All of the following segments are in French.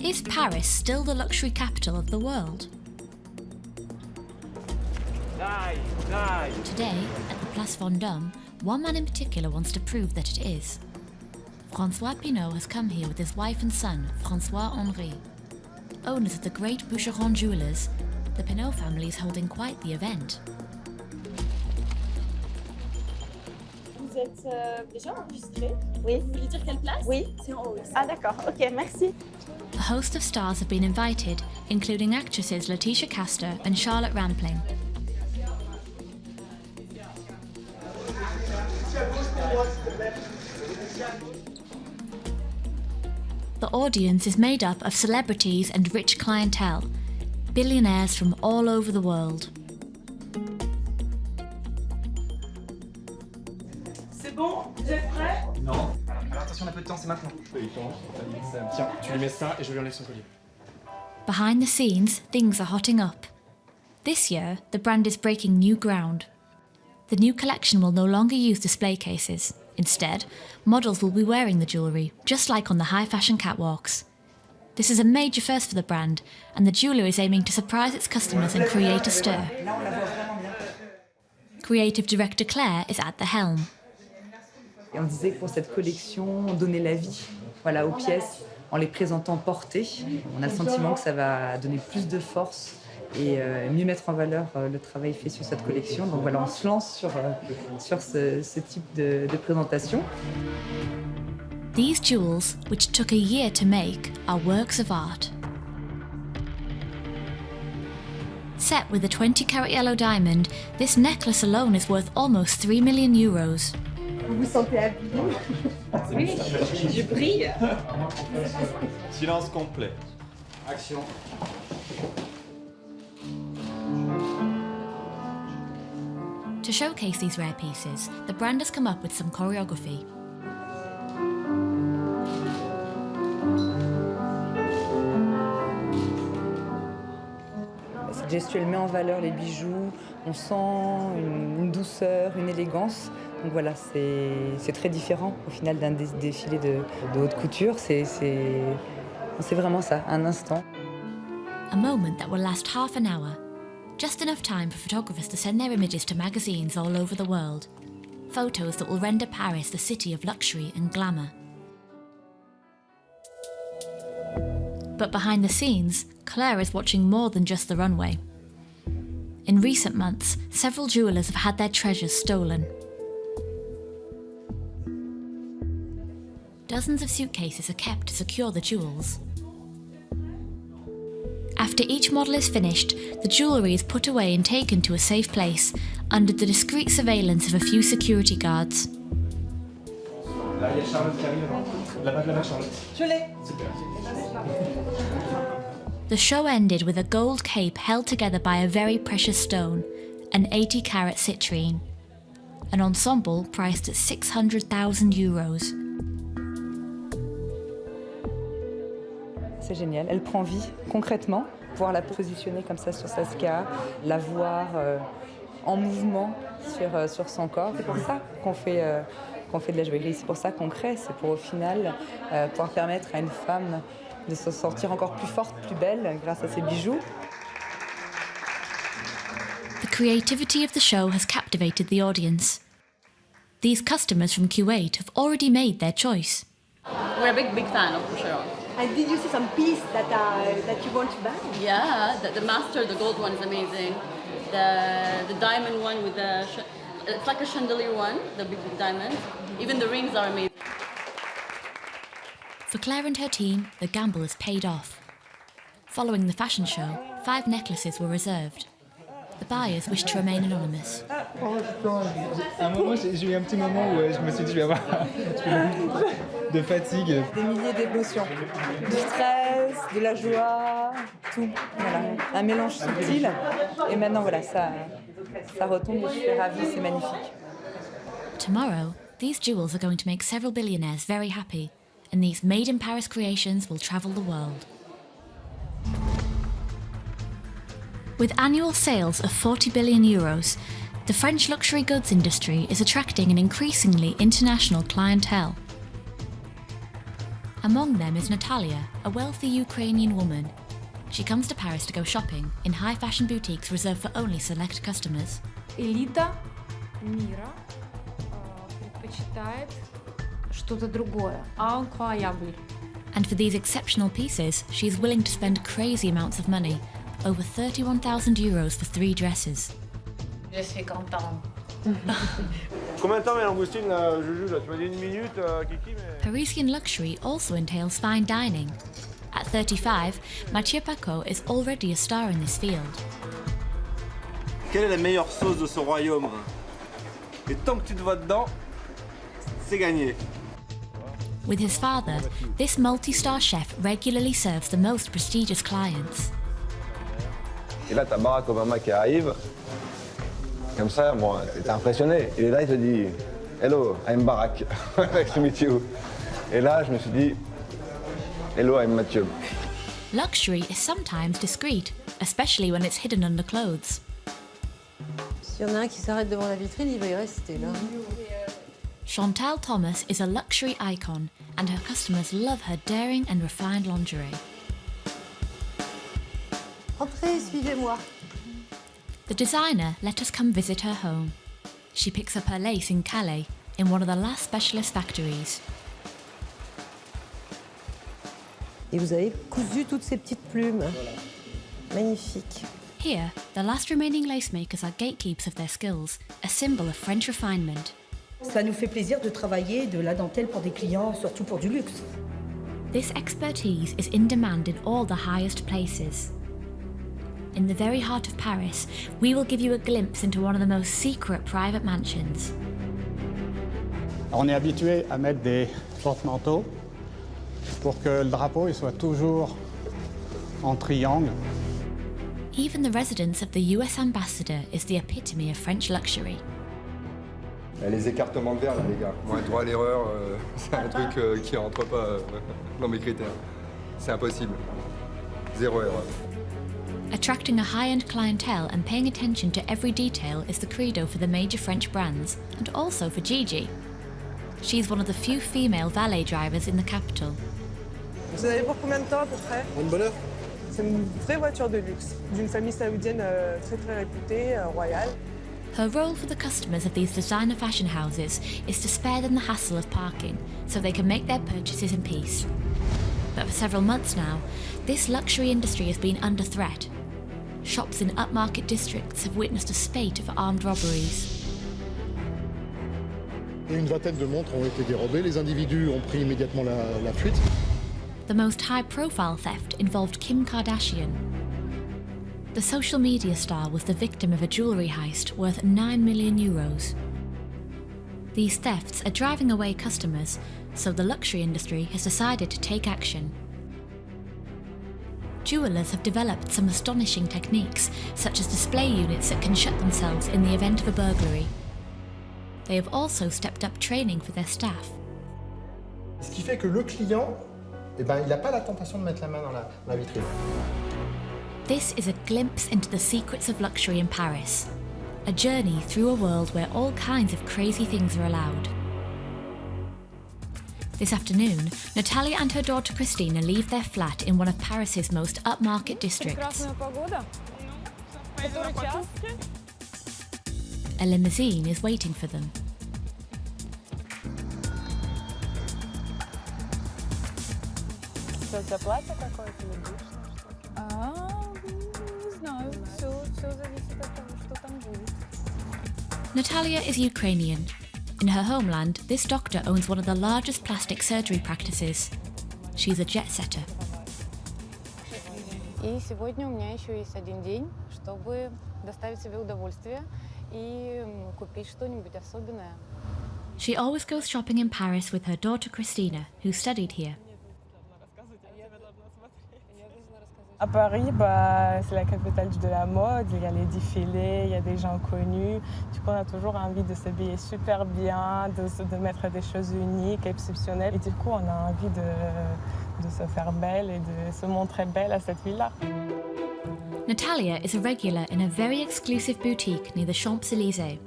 Is Paris still the luxury capital of the world? Today, at the Place Vendôme, one man in particular wants to prove that it is. François Pinault has come here with his wife and son, François-Henri. Owners of the great Boucheron jewellers, the Pinault family is holding quite the event. Vous êtes déjà enregistré? Oui. Vous voulez dire quelle place? Oui. C'est en haut. Ah d'accord, ok, merci. A host of stars have been invited, including actresses Letitia Castor and Charlotte Rampling. The audience is made up of celebrities and rich clientele, billionaires from all over the world. C'est bon? Vous êtes prêts? Non. Alors attention, on a peu de temps, c'est maintenant. Tiens, tu lui mets ça et je lui enlève son collier. Behind the scenes, things are hotting up. This year, the brand is breaking new ground. The new collection will no longer use display cases. Instead, models will be wearing the jewellery, just like on the high fashion catwalks. This is a major first for the brand, and the jeweller is aiming to surprise its customers and create a stir. Creative director Claire is at the helm. Et on disait que pour cette collection, on donnait la vie, voilà, aux pièces en les présentant portées. On a le sentiment que ça va donner plus de force et mieux mettre en valeur le travail fait sur cette collection. Donc voilà, on se lance sur ce type de présentation. These jewels, which took a year to make, are works of art. Set with a 20-carat yellow diamond, this necklace alone is worth almost 3 million euros. Vous vous sentez habillé? Oui, je brille. Silence complet. Action. To showcase these rare pieces, the brand has come up with some choreography. Cette gestuelle met en valeur les bijoux, on sent une douceur, une élégance. Donc voilà, c'est très différent au final d'un défilé de haute couture. C'est vraiment ça, un instant. A moment that will last half an hour. Just enough time for photographers to send their images to magazines all over the world. Photos that will render Paris the city of luxury and glamour. But behind the scenes, Claire is watching more than just the runway. In recent months, several jewellers have had their treasures stolen. Dozens of suitcases are kept to secure the jewels. After each model is finished, the jewellery is put away and taken to a safe place, under the discreet surveillance of a few security guards. Là, il y a Charlotte qui arrive. Là-bas, Charlotte. Je l'ai. Super. The show ended with a gold cape held together by a very precious stone, an 80-carat citrine. An ensemble priced at 600,000 euros. C'est génial, elle prend vie concrètement, pouvoir la positionner comme ça sur sa ska, la voir en mouvement sur son corps. C'est pour ça qu'on fait de la joaillerie, c'est pour ça qu'on crée, c'est pour au final pouvoir permettre à une femme de se sentir encore plus forte, plus belle grâce à ses bijoux. The creativity of the show has captivated the audience. These customers from Kuwait have already made their choice. We're a big fan of Boucheron. And did you see some piece that you want to buy? Yeah, the master, the gold one is amazing. The diamond one with it's like a chandelier one, the big diamond. Even the rings are amazing. For Claire and her team, the gamble has paid off. Following the fashion show, 5 necklaces were reserved. The buyers wished to remain anonymous. Oh putain, à un moment j'ai eu un petit moment où je me suis dit je vais avoir de fatigue. Des milliers d'émotions, du stress, de la joie, tout. Voilà, un mélange subtil. Et maintenant voilà, ça retombe et je suis ravie, c'est magnifique. Tomorrow, these jewels are going to make several billionaires very happy, and these made-in-Paris creations will travel the world. With annual sales of 40 billion euros, the French luxury goods industry is attracting an increasingly international clientele. Among them is Natalia, a wealthy Ukrainian woman. She comes to Paris to go shopping in high-fashion boutiques reserved for only select customers. Элита мира предпочитает что-то другое. Incroyable. And for these exceptional pieces, she is willing to spend crazy amounts of money, over 31,000 euros for 3 dresses. Je suis contente. Combien de temps, mes langoustines, là, Juju, là? Tu m'as dit 1 minute, Kiki, mais... Parisian luxury also entails fine dining. At 35, Mathieu Pacaud is already a star in this field. Quelle est la meilleure sauce de ce royaume? Et tant que tu te vois dedans, c'est gagné. With his father, this multi-star chef regularly serves the most prestigious clients. Et là, t'as Barack Obama qui arrive. Comme ça, bon, t'es impressionné. Il est là, il te dit « Hello, I'm Barack. Nice to meet you. » Et là, je me suis dit « Hello, I'm Mathieu. » Luxury is sometimes discreet, especially when it's hidden under clothes. S'il y en a un qui s'arrête devant la vitrine, il va y rester là. Chantal Thomas is a luxury icon, and her customers love her daring and refined lingerie. Entrez, suivez-moi. The designer let us come visit her home. She picks up her lace in Calais, in one of the last specialist factories. Et vous avez cousu toutes ces petites plumes. Magnifique. Here, the last remaining lace makers are gatekeepers of their skills, a symbol of French refinement. Ça nous fait plaisir de travailler de la dentelle pour des clients, surtout pour du luxe. This expertise is in demand in all the highest places. In the very heart of Paris, we will give you a glimpse into one of the most secret private mansions. On est habitué à mettre des porte-manteaux pour que le drapeau il soit toujours en triangle. Even the residence of the US ambassador is the epitome of French luxury. Les écartements de verre, là, les gars. Moi, droit à l'erreur, c'est un truc qui rentre pas dans mes critères. C'est impossible. 0 erreur. Attracting a high-end clientele and paying attention to every detail is the credo for the major French brands, and also for Gigi. She's one of the few female valet drivers in the capital. Vous en avez pour combien de temps à peu près? Une bonne heure. C'est une vraie voiture de luxe, d'une famille saoudienne très très réputée, royale. Her role for the customers of these designer fashion houses is to spare them the hassle of parking, so they can make their purchases in peace. But for several months now, this luxury industry has been under threat. Shops in upmarket districts have witnessed a spate of armed robberies. Une vingtaine de montres ont été dérobées, les individus ont pris immédiatement la fuite. The most high-profile theft involved Kim Kardashian. The social media star was the victim of a jewellery heist worth 9 million euros. These thefts are driving away customers, so the luxury industry has decided to take action. Jewellers have developed some astonishing techniques, such as display units that can shut themselves in the event of a burglary. They have also stepped up training for their staff. Ce qui fait que le client, il n'a pas la tentation de mettre la main dans la vitrine. This is a glimpse into the secrets of luxury in Paris. A journey through a world where all kinds of crazy things are allowed. This afternoon, Natalia and her daughter Christina leave their flat in one of Paris's most upmarket districts. A limousine is waiting for them. У тебя платье какое-то или бюст? Не знаю, все зависит от того, что там будет. Natalia is Ukrainian. In her homeland, this doctor owns one of the largest plastic surgery practices. She's a jet-setter. И сегодня у меня еще есть один день, чтобы доставить себе удовольствие и купить что-нибудь особенное. She always goes shopping in Paris with her daughter Christina, who studied here. À Paris, c'est la capitale de la mode, il y a les défilés, il y a des gens connus. Du coup, on a toujours envie de s'habiller super bien, de mettre des choses uniques, exceptionnelles. Et du coup, on a envie de se faire belle et de se montrer belle à cette ville-là. Natalia is a regular in a very exclusive boutique near the Champs-Élysées,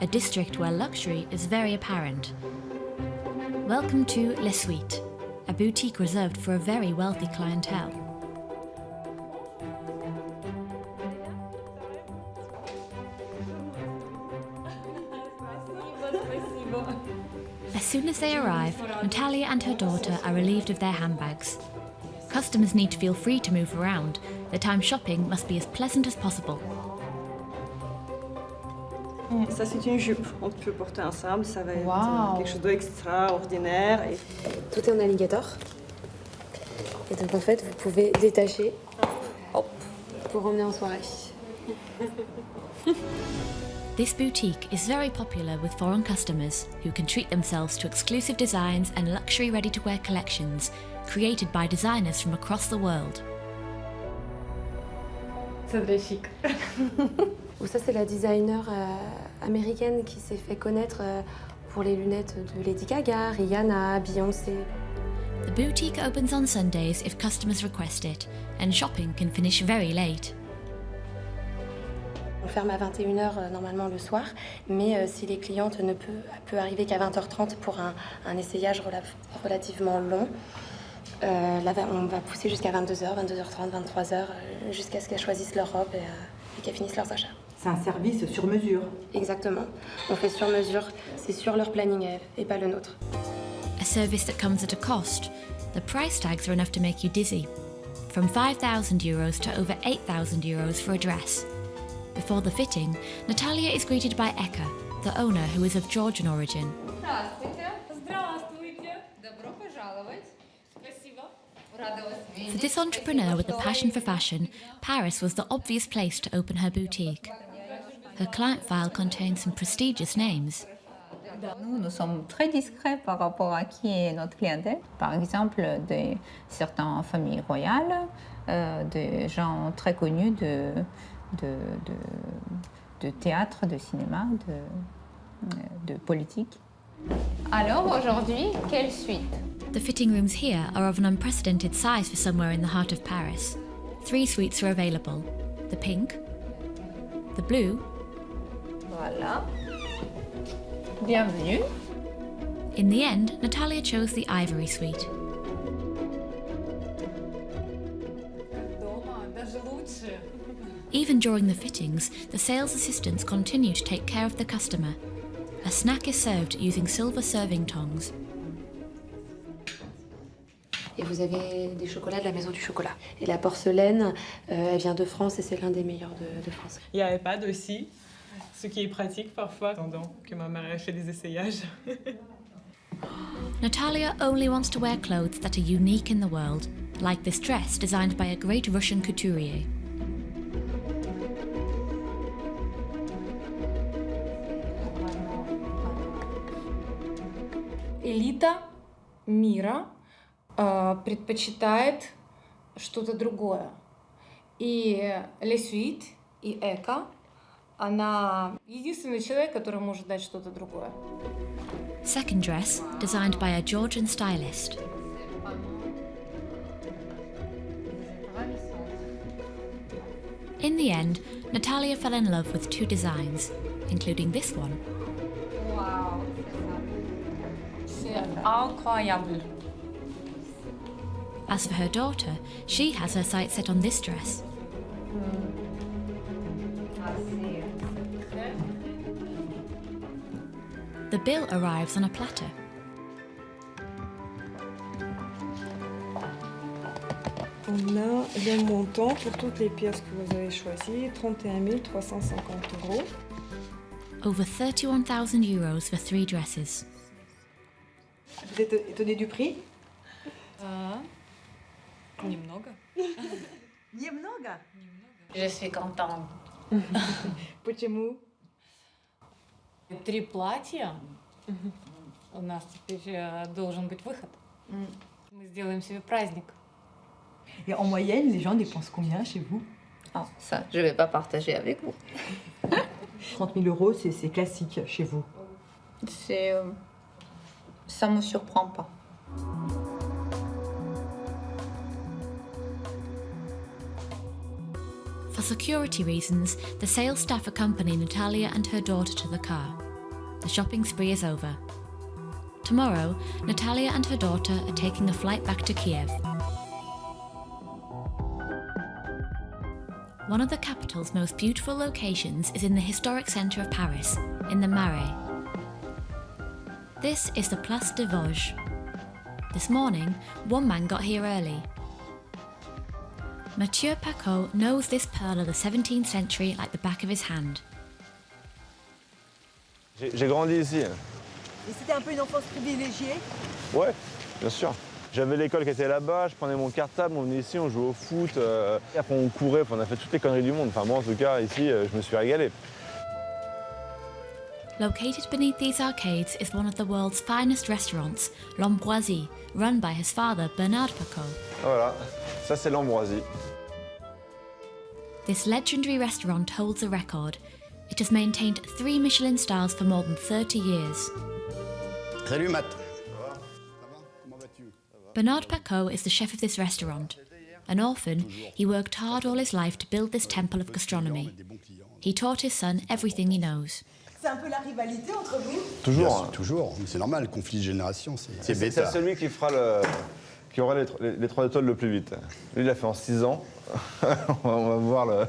a district where luxury is very apparent. Welcome to Les Suites, a boutique reserved for a very wealthy clientele. As soon as they arrive, Natalia and her daughter are relieved of their handbags. Customers need to feel free to move around. The time shopping must be as pleasant as possible. Ça c'est une jupe, on peut porter ensemble, ça va être quelque chose d'extraordinaire. Tout est en alligator. Et donc en fait, vous pouvez détacher pour emmener en soirée. This boutique is very popular with foreign customers who can treat themselves to exclusive designs and luxury ready-to-wear collections created by designers from across the world. C'est très chic. Ça, c'est la designer américaine qui s'est fait connaître pour les lunettes de Lady Gaga, Rihanna, Beyoncé. The boutique opens on Sundays if customers request it, and shopping can finish very late. On ferme à 21h normalement le soir, mais si les clientes ne peut arriver qu'à 20h30 pour un essayage relativement long, là, on va pousser jusqu'à 22h, 22h30, 23h, jusqu'à ce qu'elles choisissent leur robe et qu'elles finissent leurs achats. C'est un service sur mesure. Exactement. On fait sur mesure, c'est sur leur planning et pas le nôtre. A service that comes at a cost. The price tags are enough to make you dizzy. From €5,000 to over €8,000 for a dress. Before the fitting, Natalia is greeted by Eka, the owner who is of Georgian origin. For this entrepreneur with a passion for fashion, Paris was the obvious place to open her boutique. Her client file contains some prestigious names. Nous sommes très discrets par rapport à qui est notre clientèle. Par exemple, certaines familles royales, des gens très connus de théâtre, de cinéma, de politique. Alors aujourd'hui, quelle suite? The fitting rooms here are of an unprecedented size for somewhere in the heart of Paris. 3 suites are available. The pink, the blue, Voilà. Bienvenue. In the end, Natalia chose the ivory suite. Even during the fittings, the sales assistants continue to take care of the customer. A snack is served using silver serving tongs. Et vous avez des chocolats de la maison du chocolat. Et la porcelaine, elle vient de France et c'est l'un des meilleurs de France. Il y a iPad aussi, ce qui est pratique parfois, pendant que ma mère fait des essayages. Natalia only wants to wear clothes that are unique in the world, like this dress designed by a great Russian couturier. Элита мира предпочитает что-то другое. И Le Suite, и Эка, она единственный человек, который может дать что-то другое. Second dress, designed by a Georgian stylist. In the end, Natalia fell in love with 2 designs, including this one. Wow, c'est incroyable. As for her daughter, she has her sights set on this dress. The bill arrives on a platter. On a le montant pour toutes les pièces que vous avez choisies, 31 350 €. Over €31,000 for 3 dresses. Vous êtes étonné du prix? Немного. Немного? Je suis contente. Почему? 3 платья. У нас теперь должен быть выход. Мы сделаем себе праздник. Et en moyenne, les gens dépensent combien chez vous? Ah, ça, je ne vais pas partager avec vous. 30 000 €, c'est classique chez vous. Ça ne me surprend pas. For security reasons, the sales staff accompany Natalia and her daughter to the car. The shopping spree is over. Tomorrow, Natalia and her daughter are taking a flight back to Kiev. One of the capital's most beautiful locations is in the historic centre of Paris, in the Marais. This is the Place de Vosges. This morning, one man got here early. Mathieu Pacaud knows this pearl of the 17th century like the back of his hand. J'ai grandi ici. Et c'était un peu une enfance privilégiée? Ouais, bien sûr. J'avais l'école qui était là-bas, je prenais mon cartable, on venait ici, on jouait au foot, et après on courait, on a fait toutes les conneries du monde. Enfin moi en tout cas, ici, je me suis régalé. Located beneath these arcades is one of the world's finest restaurants, L'Ambroisie, run by his father, Bernard Pacaud. Voilà, ça c'est l'Ambroisie. This legendary restaurant holds a record. It has maintained 3 Michelin stars for more than 30 years. Salut Matt. Bernard Pacaud is the chef of this restaurant. An orphan, he worked hard all his life to build this temple of gastronomy. He taught his son everything he knows. C'est un peu la rivalité entre vous? Toujours. Toujours, c'est normal, conflit de génération, c'est C'est bêta. celui qui fera qui aura les 3 étoiles le plus vite. Lui, il l'a fait en 6 ans. on va voir le...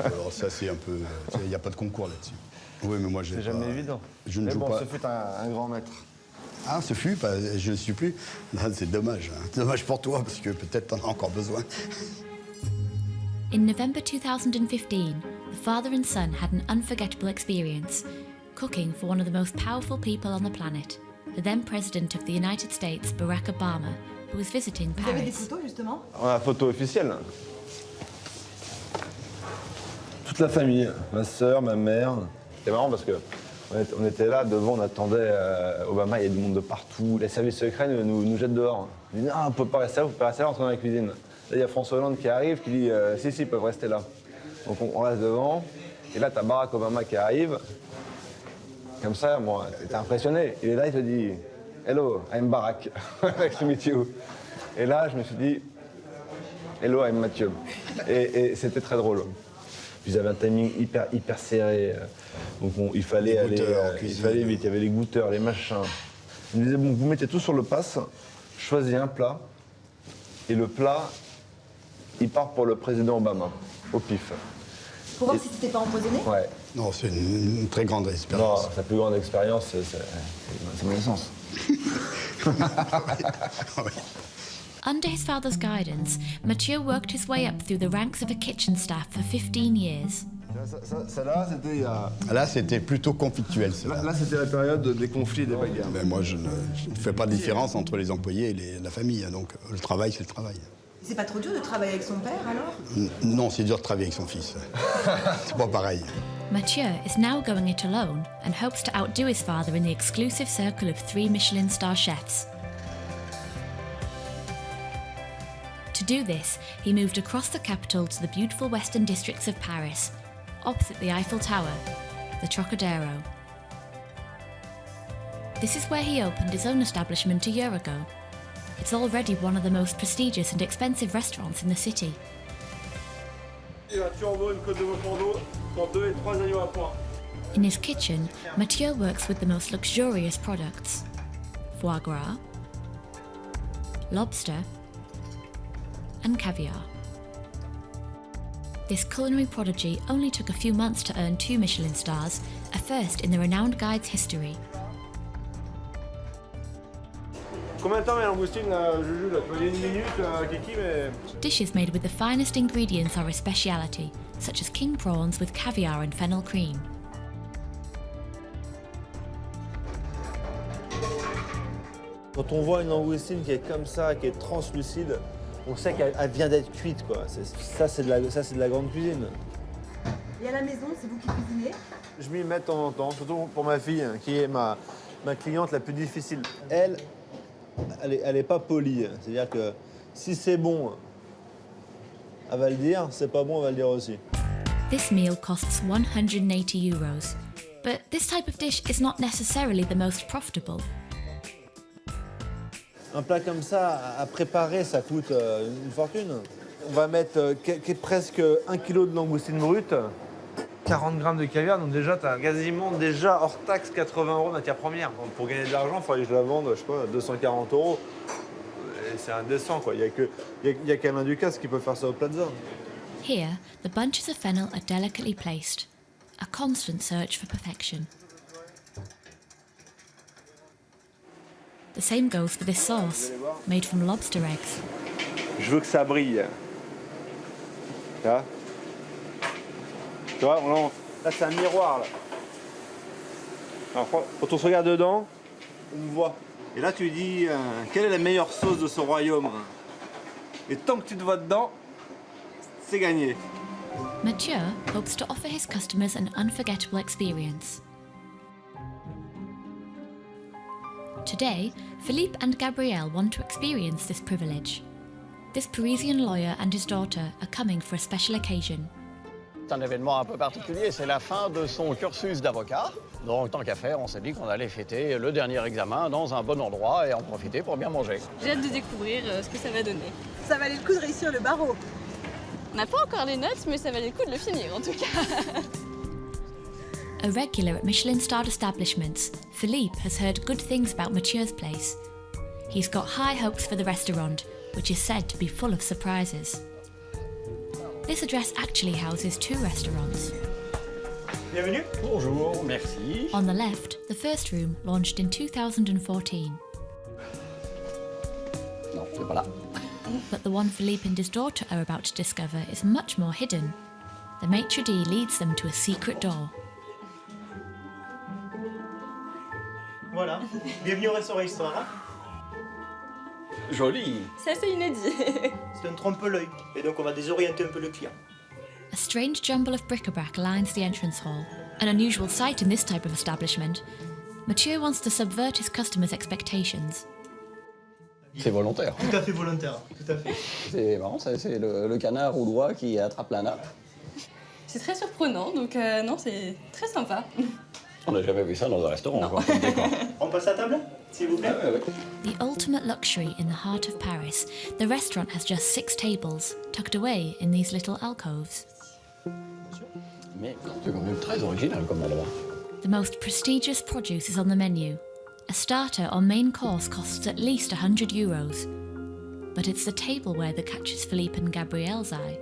Alors ça, c'est un peu... Il n'y a pas de concours là-dessus. Oui, mais moi, c'est jamais évident. Je ne mais joue bon, pas. ce fut un grand maître. Ah, ce fut, je ne suis plus. Là, c'est dommage. Hein. Dommage pour toi, parce que peut-être t'en as encore besoin. In November 2015, the father and son had an unforgettable experience, cooking for one of the most powerful people on the planet, the then President of the United States, Barack Obama, who was visiting Vous avez des Paris. photos, justement? On a la photo officielle. Toute la famille, ma sœur, ma mère. C'est marrant parce que on était là, devant, on attendait Obama, il y a du monde de partout. Les services secrets nous jettent dehors. Ils disent non, on ne peut pas rester là, vous pouvez rester là, entrer dans la cuisine. Là, il y a François Hollande qui arrive, qui dit si, ils peuvent rester là. Donc on reste devant. Et là, tu as Barack Obama qui arrive. Comme ça, moi, t'es impressionné. Il est là, il te dit hello, I'm Barack. Nice to meet you. Et là, je me suis dit hello, I'm Mathieu. Et c'était très drôle. Ils avaient un timing hyper serré. Donc il fallait aller vite. Il y avait les goûteurs, les machins. Ils me disaient bon, vous mettez tout sur le pass, choisis un plat. Et le plat, il part pour le président Obama, au pif. Pour voir si c'était pas empoisonné? Ouais. Non, c'est une très grande expérience. Non, sa plus grande expérience, c'est mon essence. Under his father's guidance, Mathieu worked his way up through the ranks of a kitchen staff for 15 years. Celle-là, c'était il y a... Là, c'était plutôt conflictuel. Là, c'était la période des conflits et des bagarres. Mais moi, je ne fais pas de différence entre les employés et la famille. Donc, le travail, c'est le travail. C'est pas trop dur de travailler avec son père, alors? Non, c'est dur de travailler avec son fils. C'est pas pareil. Mathieu is now going it alone and hopes to outdo his father in the exclusive circle of 3 Michelin star chefs. To do this, he moved across the capital to the beautiful western districts of Paris, opposite the Eiffel Tower, the Trocadero. This is where he opened his own establishment a year ago. It's already one of the most prestigious and expensive restaurants in the city. In his kitchen, Mathieu works with the most luxurious products: foie gras, lobster, and caviar. This culinary prodigy only took a few months to earn 2 Michelin stars, a first in the renowned guide's history. Combien de temps met langoustine, Juju, là? Tu vois, il y a 1 minute, Kiki, mais... Dishes made with the finest ingredients are a speciality, such as king prawns with caviar and fennel cream. Quand on voit une langoustine qui est comme ça, qui est translucide, on sait qu'elle vient d'être cuite, quoi. Ça, c'est de la grande cuisine. Et à la maison, c'est vous qui cuisinez? Je m'y mets de temps en temps, surtout pour ma fille, qui est ma cliente la plus difficile. Elle est pas polie. C'est-à-dire que si c'est bon, elle va le dire. C'est pas bon, elle va le dire aussi. This meal costs €180, but this type of dish is not necessarily the most profitable. Un plat comme ça, à préparer, ça coûte une fortune. On va mettre presque 1 kilo de langoustine brute 40 grammes de caviar, donc déjà, tu as quasiment déjà hors taxe 80 € de matière première. Donc, pour gagner de l'argent, il faudrait que je la vende, je sais pas, 240 €. Et c'est indécent, quoi. Il y a qu'Alain Ducasse qui peut faire ça au Plaza. Here, the bunches of fennel are delicately placed, a constant search for perfection. The same goes for this sauce, made from lobster eggs. Je veux que ça brille. Là, tu vois, là c'est un miroir. Là. Alors, quand on se regarde dedans, on me voit. Et là, tu dis, quelle est la meilleure sauce de ce royaume? Et tant que tu te vois dedans, c'est gagné. Mathieu hopes to offer his customers an unforgettable experience. Today, Philippe and Gabrielle want to experience this privilege. This Parisian lawyer and his daughter are coming for a special occasion. C'est un événement un peu particulier, c'est la fin de son cursus d'avocat. Donc, tant qu'à faire, on s'est dit qu'on allait fêter le dernier examen dans un bon endroit et en profiter pour bien manger. J'ai hâte de découvrir ce que ça va donner. Ça valait le coup de réussir le barreau. On n'a pas encore les notes, mais ça valait le coup de le finir en tout cas. A regular at Michelin-starred establishments, Philippe has heard good things about Mathieu's place. He's got high hopes for the restaurant, which is said to be full of surprises. This address actually houses 2 restaurants. Bienvenue. Bonjour, merci. On the left, the first room launched in 2014. Non, c'est pas là. But the one Philippe and his daughter are about to discover is much more hidden. The maitre d' leads them to a secret door. Voilà, bienvenue au restaurant Histoire. Joli. C'est assez inédit. C'est un trompe-l'œil, et donc on va désorienter un peu le client. A strange jumble of bric-a-brac lines the entrance hall, an unusual sight in this type of establishment. Mathieu wants to subvert his customers' expectations. C'est volontaire. Tout à fait volontaire, tout à fait. C'est marrant, c'est le canard ou l'oie qui attrape la nappe. C'est très surprenant, donc non, c'est très sympa. On n'a jamais vu ça dans un restaurant. Quoi, comme décor. On passe à table, s'il vous plaît. The ultimate luxury in the heart of Paris, the restaurant has just 6 tables, tucked away in these little alcoves. Mais c'est quand même très original comme endroit. The most prestigious produce is on the menu. A starter or main course costs at least €100. But it's the tableware that catches Philippe and Gabrielle's eye.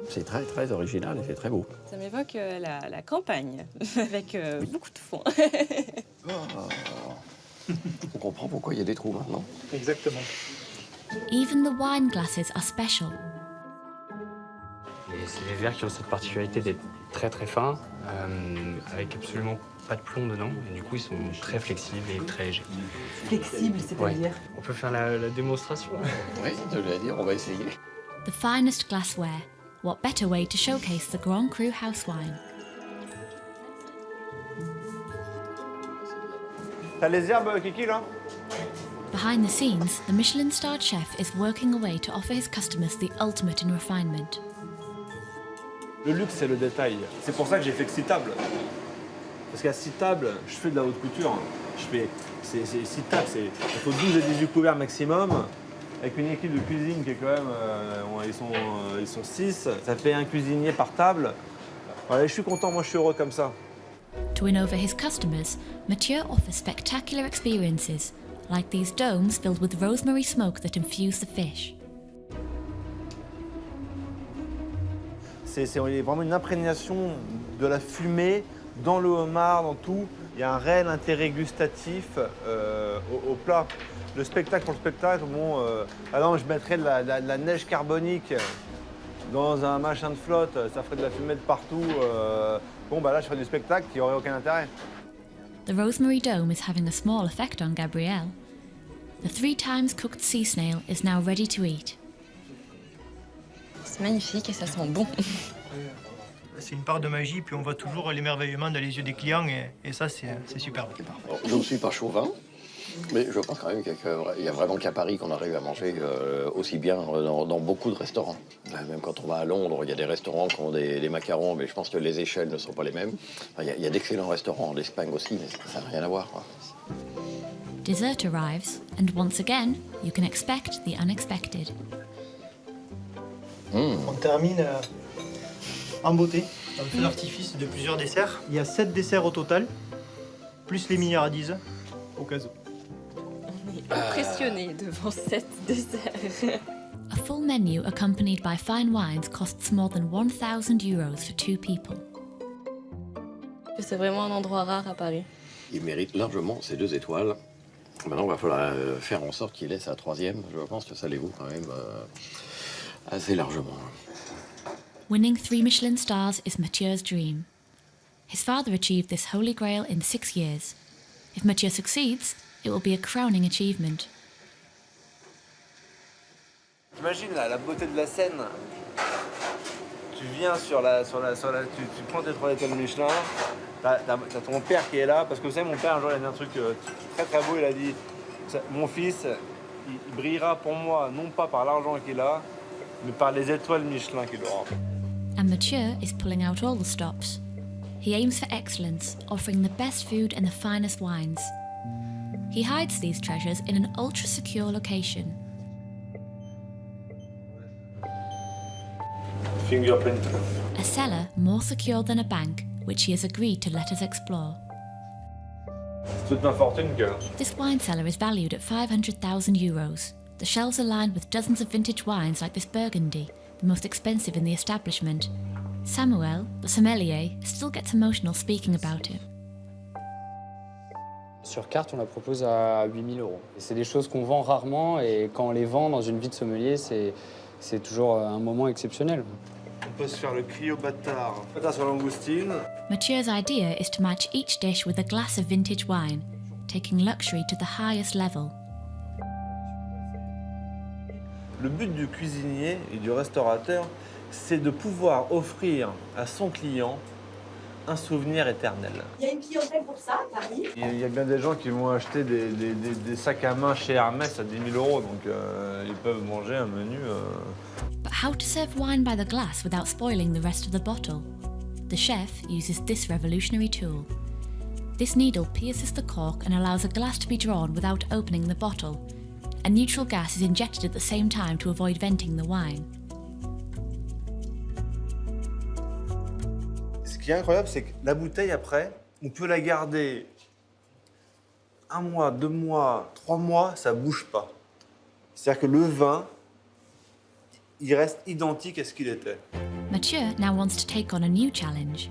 C'est très très original et c'est très beau. Ça m'évoque la campagne, avec beaucoup de fond. On comprend pourquoi il y a des trous maintenant. Exactement. Even the wine glasses are special. C'est les verres qui ont cette particularité d'être très très fins, avec absolument pas de plomb dedans. Et du coup, ils sont très flexibles et très légers. Flexibles, c'est-à-dire On peut faire la démonstration. Oui, je voulais dire, on va essayer. The finest glassware. What better way to showcase the Grand Cru house wine? T'as les herbes, Kiki, là? Behind the scenes, the Michelin-starred chef is working away to offer his customers the ultimate in refinement. Le luxe, c'est le détail. C'est pour ça que j'ai fait que 6 tables. Parce qu'à 6 tables, je fais de la haute couture. C'est 6 tables, il faut 12 et 18 couverts maximum. Avec une équipe de cuisine qui est quand même, ils sont 6, ça fait un cuisinier par table. Voilà, je suis content, moi je suis heureux comme ça. To win over his customers, Mathieu offers spectacular experiences, like these domes filled with rosemary smoke that infuse the fish. C'est vraiment une imprégnation de la fumée dans le homard, dans tout. Il y a un réel intérêt gustatif au plat. Le spectacle pour le spectacle, bon, non, je mettrais de la neige carbonique dans un machin de flotte, ça ferait de la fumée de partout. Bon, bah là, je ferais du spectacle qui n'aurait aucun intérêt. The rosemary dome is having a small effect on Gabrielle. The 3 times cooked sea snail is now ready to eat. C'est magnifique et ça sent bon. C'est une part de magie, puis on voit toujours l'émerveillement dans les yeux des clients, et ça, c'est superbe. Je ne suis pas chauvin, mais je pense quand même qu'il y a vraiment qu'à Paris qu'on arrive à manger aussi bien dans beaucoup de restaurants. Même quand on va à Londres, il y a des restaurants qui ont des macarons, mais je pense que les échelles ne sont pas les mêmes. Enfin, il y a d'excellents restaurants en Espagne aussi, mais ça n'a rien à voir, quoi. Dessert arrives, and once again, you can expect the unexpected. On termine en beauté, un feu d'artifice de plusieurs desserts. Il y a 7 desserts au total, plus les milliardises, au cas où. On est impressionné devant 7 desserts. A full menu accompanied by fine wines costs more than 1,000 euros for 2 people. C'est vraiment un endroit rare à Paris. Il mérite largement ces 2 étoiles. Maintenant, il va falloir faire en sorte qu'il ait sa 3e. Je pense que ça les vaut quand même assez largement. Winning 3 Michelin stars is Mathieu's dream. His father achieved this holy grail in 6 years. If Mathieu succeeds, it will be a crowning achievement. T'imagines là, la beauté de la scène. Tu viens tu prends tes 3 étoiles Michelin, t'as ton père qui est là, parce que vous savez, mon père un jour il a dit un truc très très beau, il a dit mon fils, il brillera pour moi non pas par l'argent qu'il a, mais par les étoiles Michelin qu'il aura. And Mathieu is pulling out all the stops. He aims for excellence, offering the best food and the finest wines. He hides these treasures in an ultra-secure location. Fingerprint. A cellar more secure than a bank, which he has agreed to let us explore. C'est toute ma fortune que. This wine cellar is valued at 500,000 euros. The shelves are lined with dozens of vintage wines like this Burgundy, the most expensive in the establishment. Samuel, the sommelier, still gets emotional speaking about it. Sur carte, on la propose à 8 000 euros. C'est des choses qu'on vend rarement et quand on les vend dans une vie de sommelier, c'est toujours un moment exceptionnel. On peut se faire le cryo bâtard. Bâtard sur langoustine. Mathieu's idea is to match each dish with a glass of vintage wine, taking luxury to the highest level. Le but du cuisinier et du restaurateur, c'est de pouvoir offrir à son client un souvenir éternel. Il y a une clientèle pour ça, à Paris. Il y a bien des gens qui vont acheter des sacs à main chez Hermès à 10 000 euros, donc ils peuvent manger un menu. But how to serve wine by the glass without spoiling the rest of the bottle? The chef uses this revolutionary tool. This needle pierces the cork and allows a glass to be drawn without opening the bottle. A neutral gas is injected at the same time to avoid venting the wine. Ce qui est incroyable, c'est que la bouteille, après, on peut la garder 1 mois, 2 mois, 3 mois, ça bouge pas. C'est-à-dire que le vin, il reste identique à ce qu'il était. Mathieu now wants to take on a new challenge.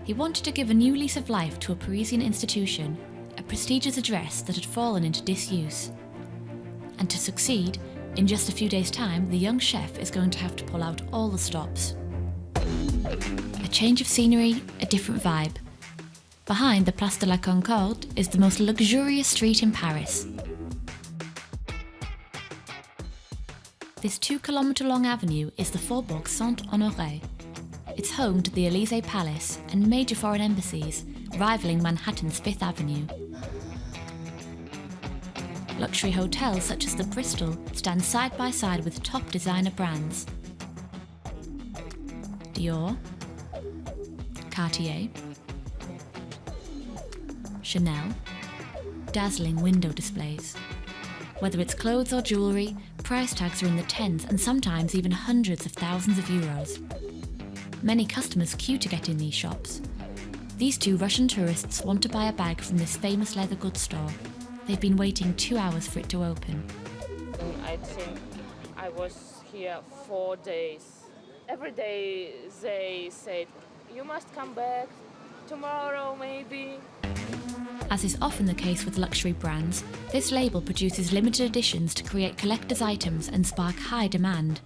He wanted to give a new lease of life to a Parisian institution, a prestigious address that had fallen into disuse. And to succeed, in just a few days' time, the young chef is going to have to pull out all the stops. A change of scenery, a different vibe. Behind the Place de la Concorde is the most luxurious street in Paris. This 2-kilometre-long avenue is the Faubourg Saint-Honoré. It's home to the Élysée Palace and major foreign embassies, rivaling Manhattan's Fifth Avenue. Luxury hotels such as the Bristol stand side by side with top designer brands. Dior, Cartier, Chanel, dazzling window displays. Whether it's clothes or jewellery, price tags are in the tens and sometimes even hundreds of thousands of euros. Many customers queue to get in these shops. These 2 Russian tourists want to buy a bag from this famous leather goods store. They've been waiting 2 hours for it to open. I think I was here 4 days. Every day they said, you must come back tomorrow maybe. As is often the case with luxury brands, this label produces limited editions to create collector's items and spark high demand.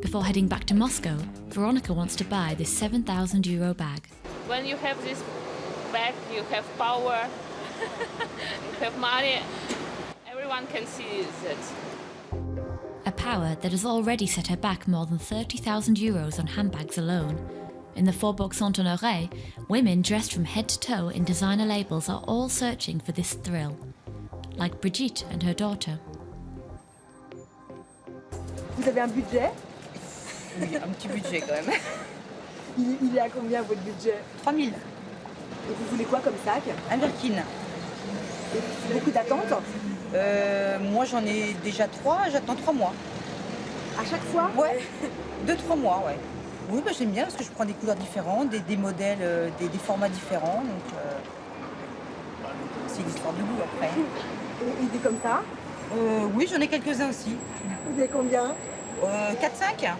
Before heading back to Moscow, Veronica wants to buy this 7,000 euro bag. When you have this bag, you have power, you have money, everyone can see that. A power that has already set her back more than 30,000 euros on handbags alone. In the Faubourg Saint-Honoré, women dressed from head to toe in designer labels are all searching for this thrill, like Brigitte and her daughter. Vous avez un budget? Oui, un petit budget quand même. Il est à combien votre budget? 3 000. Et vous voulez quoi comme sac? Un Birkin. Et beaucoup d'attentes? Moi j'en ai déjà 3, j'attends 3 mois. À chaque fois? Ouais, 2-3 mois, ouais. Oui, bah, j'aime bien parce que je prends des couleurs différentes, des modèles, des formats différents. Donc, c'est l'histoire du goût après. Il dit comme ça? Oui, j'en ai quelques-uns aussi. Vous avez combien? 4-5.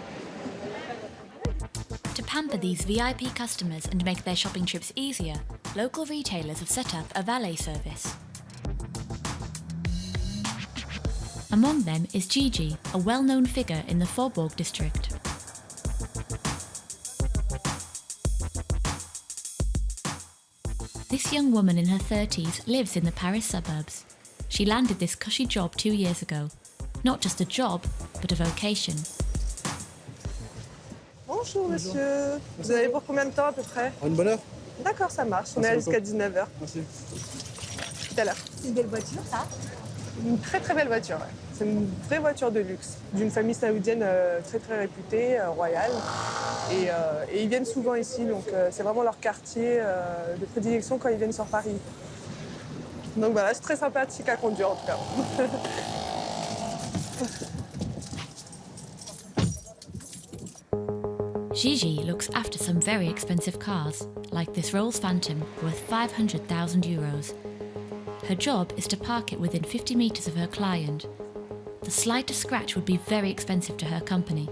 To pamper these VIP customers and make their shopping trips easier, local retailers have set up a valet service. Among them is Gigi, a well-known figure in the Faubourg district. This young woman in her 30s lives in the Paris suburbs. She landed this cushy job 2 years ago. Not just a job, but a vocation. Bonjour monsieur, vous avez pour combien de temps à peu près? Une bonne heure. D'accord, ça marche, on est là jusqu'à 19h. Merci. Tout à l'heure. C'est une belle voiture, ça? Une très très belle voiture, ouais. C'est une vraie voiture de luxe, d'une famille saoudienne très très réputée, royale. Et ils viennent souvent ici, donc c'est vraiment leur quartier de prédilection quand ils viennent sur Paris. Donc voilà, c'est très sympathique à conduire en tout cas. Gigi looks after some very expensive cars, like this Rolls Phantom worth €500,000. Her job is to park it within 50 metres of her client. The slightest scratch would be very expensive to her company.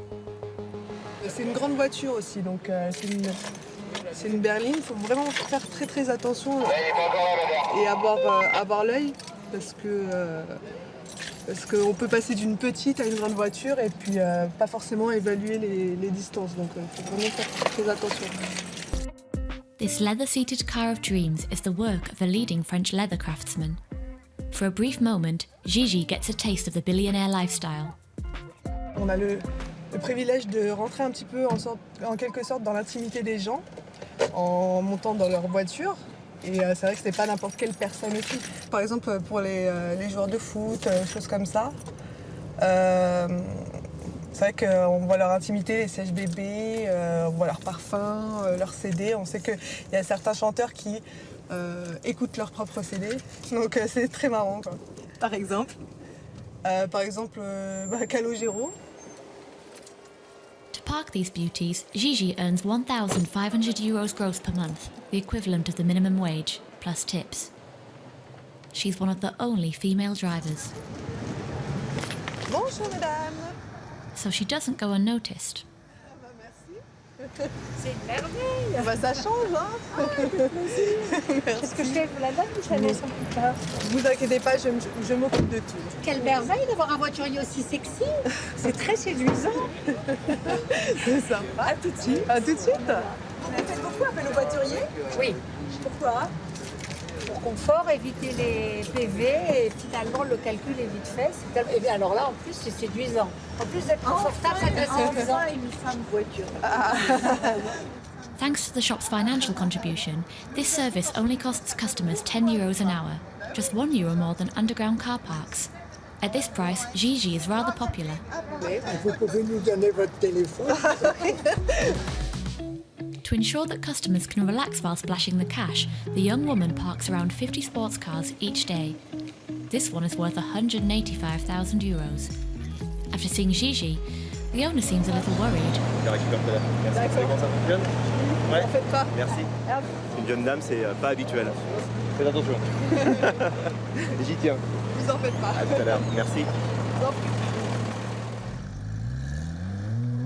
C'est une grande voiture aussi, donc c'est une berline. Il faut vraiment faire très très attention et avoir l'œil parce qu'on peut passer d'une petite à une grande voiture et puis pas forcément évaluer les distances. Donc il faut vraiment faire très attention. This leather-seated car of dreams is the work of a leading French leather craftsman. For a brief moment, Gigi gets a taste of the billionaire lifestyle. On a le privilège de rentrer un petit peu en quelque sorte dans l'intimité des gens en montant dans leur voiture. Et c'est vrai que c'est pas n'importe quelle personne aussi. Par exemple, pour les joueurs de foot, choses comme ça. C'est vrai qu'on voit leur intimité, les sèche-bébés, on voit leur parfum, leur CD. On sait qu'il y a certains chanteurs qui écoutent leur propre CD. Donc c'est très marrant, quoi. Par exemple Calogero. To park these beauties, Gigi earns €1,500 gross per month, the equivalent of the minimum wage, plus tips. She's one of the only female drivers. Bonjour mesdames. So she doesn't go unnoticed. C'est une merveille. Bah, ça change, hein. Qu'est-ce que je fais pour la dame ou je la laisse en plus tard? Vous inquiétez pas, je m'occupe de tout. Quelle merveille d'avoir un voiturier aussi sexy. C'est très séduisant. C'est sympa. À tout de suite. À tout de suite. Vous faites beaucoup appel aux voituriers? Oui. Pourquoi? Pour confort, éviter les PV et finalement le calcul est vite fait. Et bien alors là en plus c'est séduisant. En plus d'être confortable, c'est séduisant. Une femme voiture. Thanks to the shop's financial contribution, this service only costs customers €10 an hour, just €1 more than underground car parks. At this price, Gigi is rather popular. Vous pouvez nous donner votre téléphone? To ensure that customers can relax while splashing the cash, the young woman parks around 50 sports cars each day. This one is worth €185,000. After seeing Gigi, the owner seems a little worried. Je récupère tout à l'heure. Merci. Vous savez comment ça fonctionne? Ouais. En faites pas. Merci. Une jeune dame, c'est pas habituel. Faites attention. J'y tiens. Vous en faites pas. À tout à l'heure. Merci.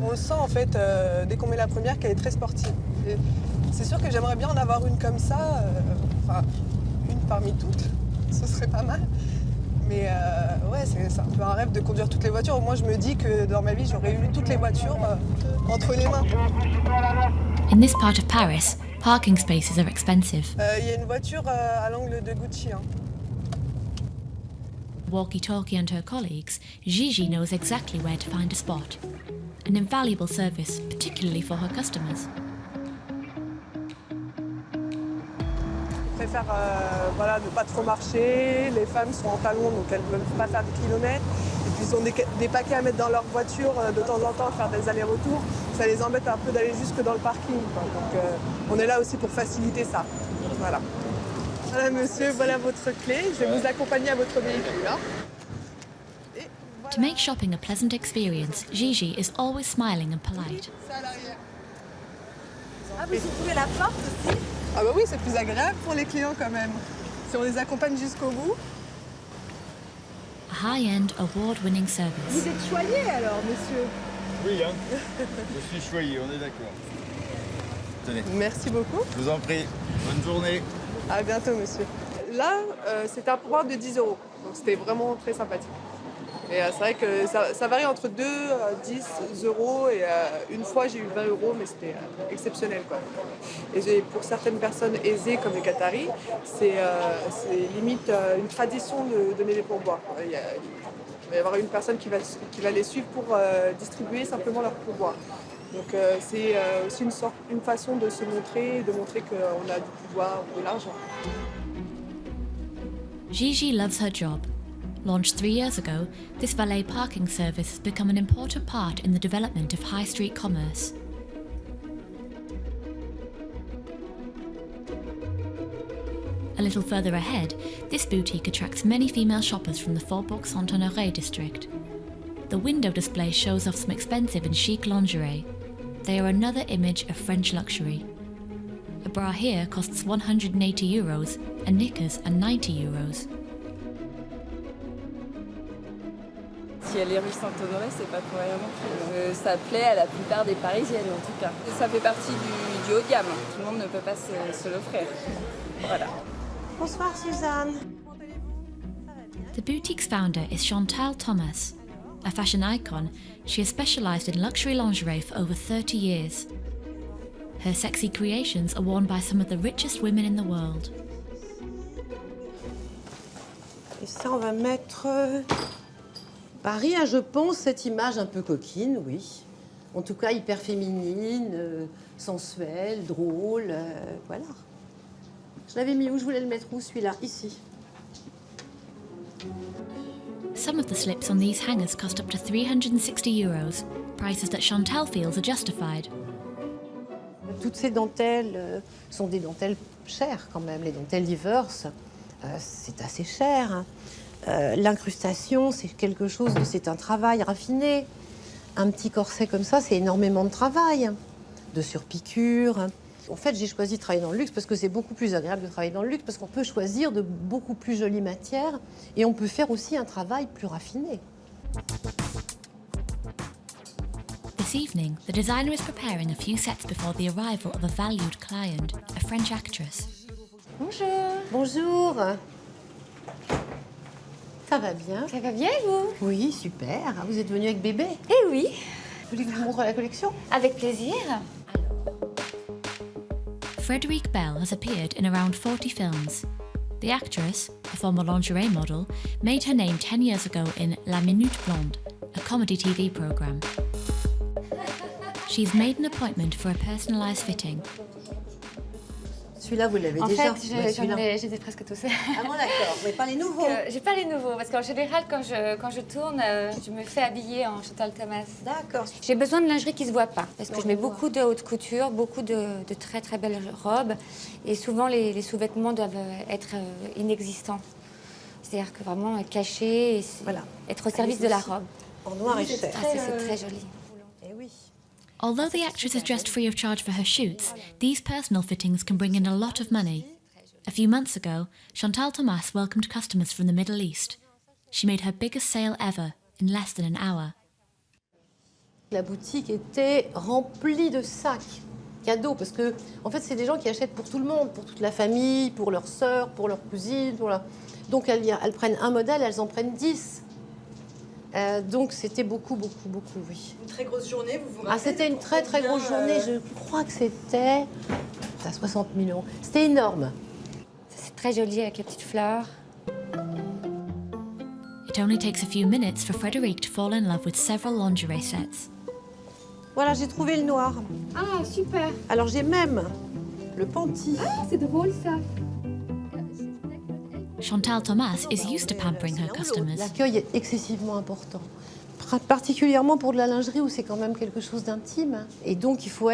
On le sent en fait dès qu'on met la première qu'elle est très sportive. Et c'est sûr que j'aimerais bien en avoir une comme ça, enfin une parmi toutes, ce serait pas mal. Mais ouais, c'est un peu un rêve de conduire toutes les voitures. Moi je me dis que dans ma vie j'aurais eu toutes les voitures entre les mains. In this part of Paris, parking spaces are expensive. Il y a une voiture à l'angle de Gucci. Hein. Walkie-talkie and her colleagues, Gigi knows exactly where to find a spot. An invaluable service, particularly for her customers. Je préfère ne pas trop marcher. Les femmes sont en talons, donc elles ne veulent pas faire des kilomètres. Et puis ils ont des paquets à mettre dans leur voiture de temps en temps, faire des allers-retours. Ça les embête un peu d'aller jusque dans le parking, quoi. Donc on est là aussi pour faciliter ça. Voilà. Voilà monsieur, voilà votre clé. Je vais vous accompagner à votre véhicule. Hein. Et To make shopping a pleasant experience, Gigi is always smiling and polite. Ah, vous ouvrez la porte aussi? Ah bah oui, c'est plus agréable pour les clients quand même. Si on les accompagne jusqu'au bout. A high-end, award-winning service. Vous êtes choyé alors, monsieur? Oui, hein. Je suis choyé, on est d'accord. Tenez. Merci beaucoup. Je vous en prie. Bonne journée. À bientôt, monsieur. Là, c'était un pourboire de 10 €. Donc c'était vraiment très sympathique. Et c'est vrai que ça varie entre 2 à 10 € et une fois j'ai eu 20 €, mais c'était exceptionnel, quoi. Et pour certaines personnes aisées comme les Qataris, c'est limite une tradition de donner des pourboires. Il va y avoir une personne qui va les suivre pour distribuer simplement leurs pourboires. Donc c'est aussi une façon de se montrer et de montrer qu'on a du pouvoir ou de l'argent. Gigi loves her job. Launched 3 years ago, this valet parking service has become an important part in the development of high street commerce. A little further ahead, this boutique attracts many female shoppers from the Faubourg Saint-Honoré district. The window display shows off some expensive and chic lingerie. They are another image of French luxury. A bra here costs €180 and knickers are €90. Si elle est rue Saint-Honoré, c'est pas pour rien non plus. Ça plaît à la plupart des Parisiennes en tout cas. Ça fait partie du haut de gamme. Tout le monde ne peut pas se l'offrir. Voilà. Bonsoir Suzanne. The boutique's founder is Chantal Thomas. A fashion icon, she has specialised in luxury lingerie for over 30 years. Her sexy creations are worn by some of the richest women in the world. Et ça, on va mettre Paris, hein, je pense, cette image un peu coquine, oui. En tout cas, hyper féminine, sensuelle, drôle, voilà. Je l'avais mis où? Je voulais le mettre où, celui-là? Ici. Some of the slips on these hangers cost up to €360, prices that Chantal feels are justified. Toutes ces dentelles sont des dentelles chères quand même. Les dentelles diverses, c'est assez cher. Hein. L'incrustation, c'est quelque chose, c'est un travail raffiné. Un petit corset comme ça, c'est énormément de travail, de surpiqûre. En fait, j'ai choisi de travailler dans le luxe parce que c'est beaucoup plus agréable de travailler dans le luxe parce qu'on peut choisir de beaucoup plus jolies matières et on peut faire aussi un travail plus raffiné. This evening, the designer is preparing a few sets before the arrival of a valued client, a French actress. Bonjour. Bonjour. Ça va bien? Ça va bien, vous? Oui, super. Vous êtes venue avec bébé? Eh oui. Vous voulez que je vous montre la collection? Avec plaisir. Frédérique Bell has appeared in around 40 films. The actress, a former lingerie model, made her name 10 years ago in La Minute Blonde, a comedy TV programme. She's made an appointment for a personalised fitting. Celui-là, vous l'avez déjà? En fait, j'ai presque tous. Ah bon, d'accord. Mais pas les nouveaux? J'ai pas les nouveaux, parce qu'en général, quand je tourne, je me fais habiller en Chantal Thomas. D'accord. J'ai besoin de lingerie qui se voit pas, parce que je mets beaucoup de haute couture, beaucoup de très très belles robes, et souvent les sous-vêtements doivent être inexistants. C'est-à-dire que vraiment être caché et être au service de la robe. En noir et cher. C'est très joli. Eh oui. Although the actress is dressed free of charge for her shoots, these personal fittings can bring in a lot of money. A few months ago, Chantal Thomas welcomed customers from the Middle East. She made her biggest sale ever in less than an hour. La boutique était remplie de sacs cadeaux parce que, en fait, c'est des gens qui achètent pour tout le monde, pour toute la famille, pour leurs sœurs, pour leurs cousines. Donc elles prennent un modèle, elles en prennent 10. Donc c'était beaucoup, oui. Une très grosse journée, vous vous rappelez? Ah, c'était une très grosse journée. Je crois que c'était à 60 000 €. C'était énorme. C'est très joli avec les petites fleurs. It only takes a few minutes for Frédérique to fall in love with several lingerie sets. Voilà, j'ai trouvé le noir. Ah, super. Alors j'ai même le panty. Ah, c'est drôle ça. Chantal Thomas is used to pampering her customers. L'accueil est excessivement important, particulièrement pour de la lingerie où c'est quand même quelque chose d'intime. Et donc il faut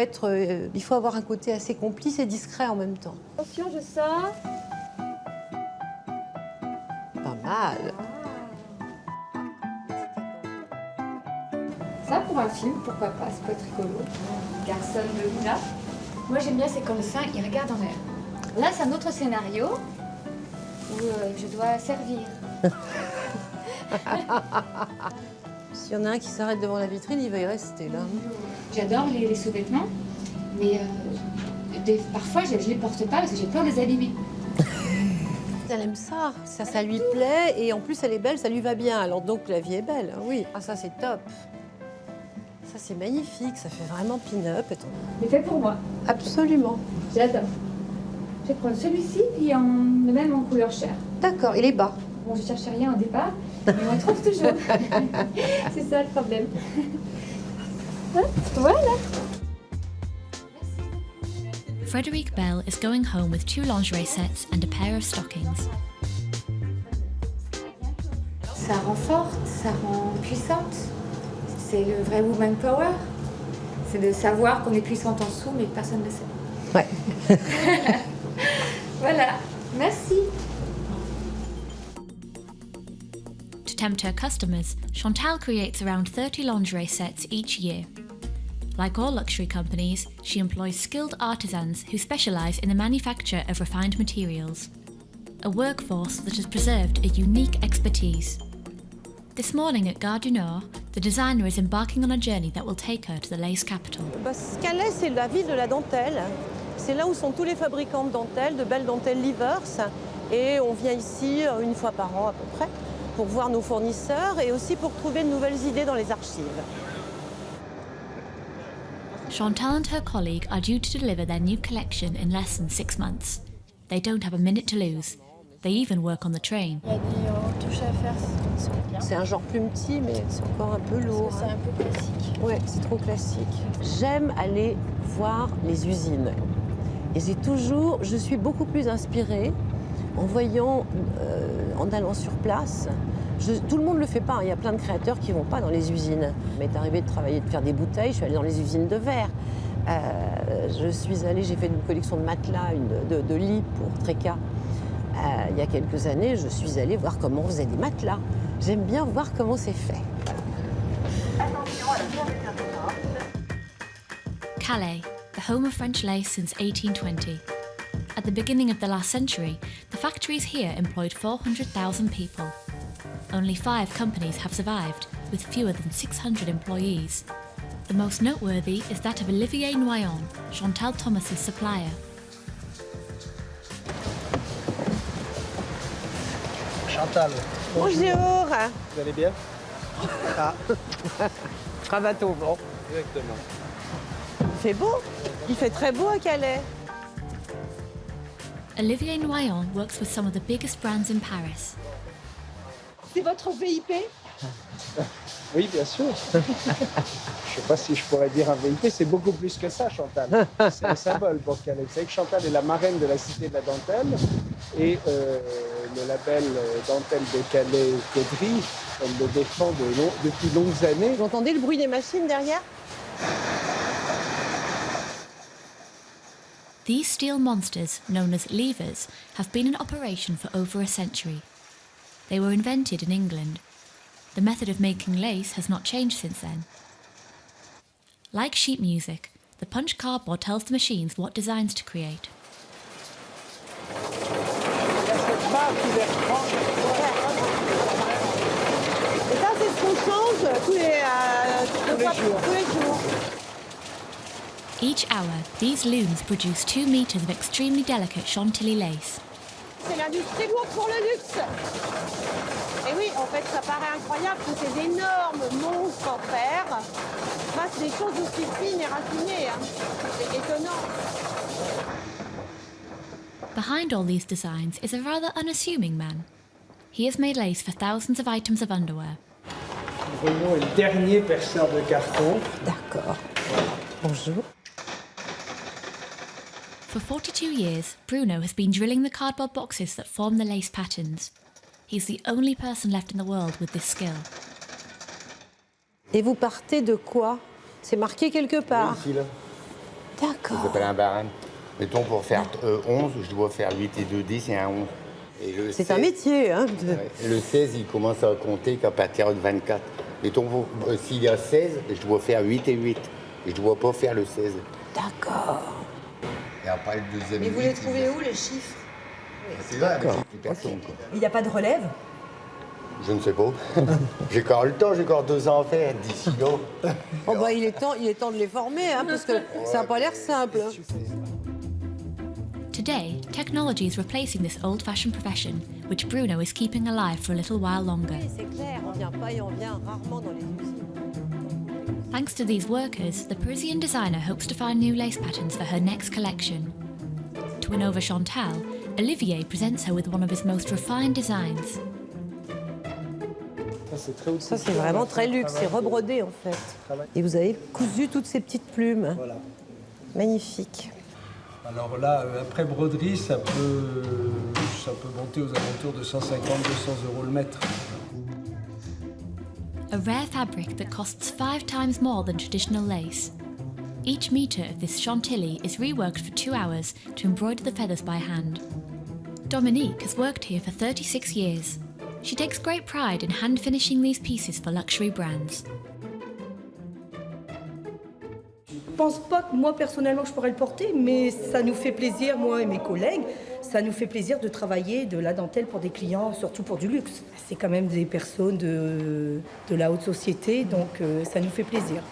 avoir un côté assez complice et discret en même temps. Attention, je sors. Pas mal. ça pour un film, pourquoi pas, ça peut être rigolo. Garçon de Luna. Moi j'aime bien, c'est quand le saint il regarde en l'air. Là c'est un autre scénario où je dois servir. S'il y en a un qui s'arrête devant la vitrine, il va y rester là. J'adore les sous-vêtements, mais parfois je les porte pas parce que j'ai peur de les abîmer. Elle aime ça, ça lui plaît et en plus elle est belle, ça lui va bien. Alors donc la vie est belle, oui. Ah ça c'est top. Ça c'est magnifique, ça fait vraiment pin-up. Il est fait pour moi. Absolument. J'adore. Je vais prendre celui-ci puis le même en couleur chair. D'accord, il est bas. Bon, je cherchais rien au départ, mais on trouve toujours. C'est ça le problème. Voilà. Frederique Bell is going home with 2 lingerie sets and a pair of stockings. Ça rend forte, ça rend puissante. C'est le vrai woman power. C'est de savoir qu'on est puissante en dessous, mais que personne ne le sait. Ouais. Voilà, merci. To tempt her customers, Chantal creates around 30 lingerie sets each year. Like all luxury companies, she employs skilled artisans who specialise in the manufacture of refined materials. A workforce that has preserved a unique expertise. This morning at Gare du Nord, the designer is embarking on a journey that will take her to the lace capital. Calais, c'est la ville de la dentelle. C'est là où sont tous les fabricants de dentelles, de belles dentelles livers. Et on vient ici une fois par an à peu près pour voir nos fournisseurs et aussi pour trouver de nouvelles idées dans les archives. Chantal and her colleague are due to deliver their new collection in less than 6 months. They don't have a minute to lose. They even work on the train. Il y a des touches à faire, qui sont bien. C'est un genre plus petit, mais c'est encore un peu lourd. C'est un peu classique. Ouais, c'est trop classique. J'aime aller voir les usines. Et je suis beaucoup plus inspirée en voyant, en allant sur place. Tout le monde ne le fait pas, hein. Il y a plein de créateurs qui ne vont pas dans les usines. Il m'est arrivé de travailler, de faire des bouteilles, je suis allée dans les usines de verre. J'ai fait une collection de matelas, de lits pour Tréca. Il y a quelques années, je suis allée voir comment on faisait des matelas. J'aime bien voir comment c'est fait. Calais, the home of French lace since 1820. At the beginning of the last century, the factories here employed 400,000 people. Only 5 companies have survived, with fewer than 600 employees. The most noteworthy is that of Olivier Noyon, Chantal Thomas's supplier. Chantal. Bonjour. Vous allez bien? Ah. Cravate au vent. Exactement. Il fait beau. Il fait très beau à Calais. Olivier Noyon works with some of the biggest brands in Paris. C'est votre VIP? Oui, bien sûr. Je ne sais pas si je pourrais dire un VIP, c'est beaucoup plus que ça, Chantal. C'est un symbole pour Calais. Vous savez que Chantal est la marraine de la Cité de la Dentelle et le label Dentelle de Calais-Caudry, elle le défend depuis longues années. Vous entendez le bruit des machines derrière? These steel monsters, known as levers, have been in operation for over a century. They were invented in England. The method of making lace has not changed since then. Like sheet music, the punch cardboard tells the machines what designs to create. Et ça, c'est ce qu'on change tous les jours. Each hour, these looms produce 2 meters of extremely delicate chantilly lace. C'est l'industrie lourde pour le luxe. Et oui, en fait, ça paraît incroyable que ces énormes monstres en fer fassent des choses aussi fines et raffinées. Hein. C'est étonnant. Behind all these designs is a rather unassuming man. He has made lace for thousands of items of underwear. Bruno est le dernier perceur de carton. D'accord. Bonjour. For 42 years, Bruno has been drilling the cardboard boxes that form the lace patterns. He's the only person left in the world with this skill. Et vous partez de quoi? C'est marqué quelque part. Ici, là. D'accord. Ça s'appelle un barème. Mettons, pour faire 11, je dois faire 8 et 2, 10 et un 11. C'est un métier. Hein. Ouais. Le 16, il commence à compter qu'à partir de 24. Et donc, s'il y a 16, je dois faire 8 et 8. Je ne dois pas faire le 16. D'accord. Et après, le deuxième... Mais vous les trouvez où, les chiffres? C'est là, avec les personnes. Il n'y a pas de relève? Je ne sais pas. J'ai encore le temps, j'ai encore 2 ans à faire d'ici là. Oh bah, il est temps de les former, hein, parce que ça n'a pas l'air simple. Hein. Today, technology is replacing this old-fashioned profession, which Bruno is keeping alive for a little while longer. Oui, c'est clair, on vient pas et on vient rarement dans les usines. Thanks to these workers, the Parisian designer hopes to find new lace patterns for her next collection. To win over Chantal, Olivier presents her with one of his most refined designs. Ça, c'est vraiment très luxe, c'est rebrodé en fait. Et vous avez cousu toutes ces petites plumes. Voilà. Magnifique. Alors là, après broderie, ça peut monter aux alentours de 150-200 € le mètre. A rare fabric that costs 5 times more than traditional lace. Each metre of this chantilly is reworked for 2 hours to embroider the feathers by hand. Dominique has worked here for 36 years. She takes great pride in hand finishing these pieces for luxury brands. Je pense pas que moi personnellement je pourrais le porter, mais ça nous fait plaisir, moi et mes collègues, ça nous fait plaisir de travailler de la dentelle pour des clients, surtout pour du luxe. C'est quand même des personnes de la haute société, donc ça nous fait plaisir.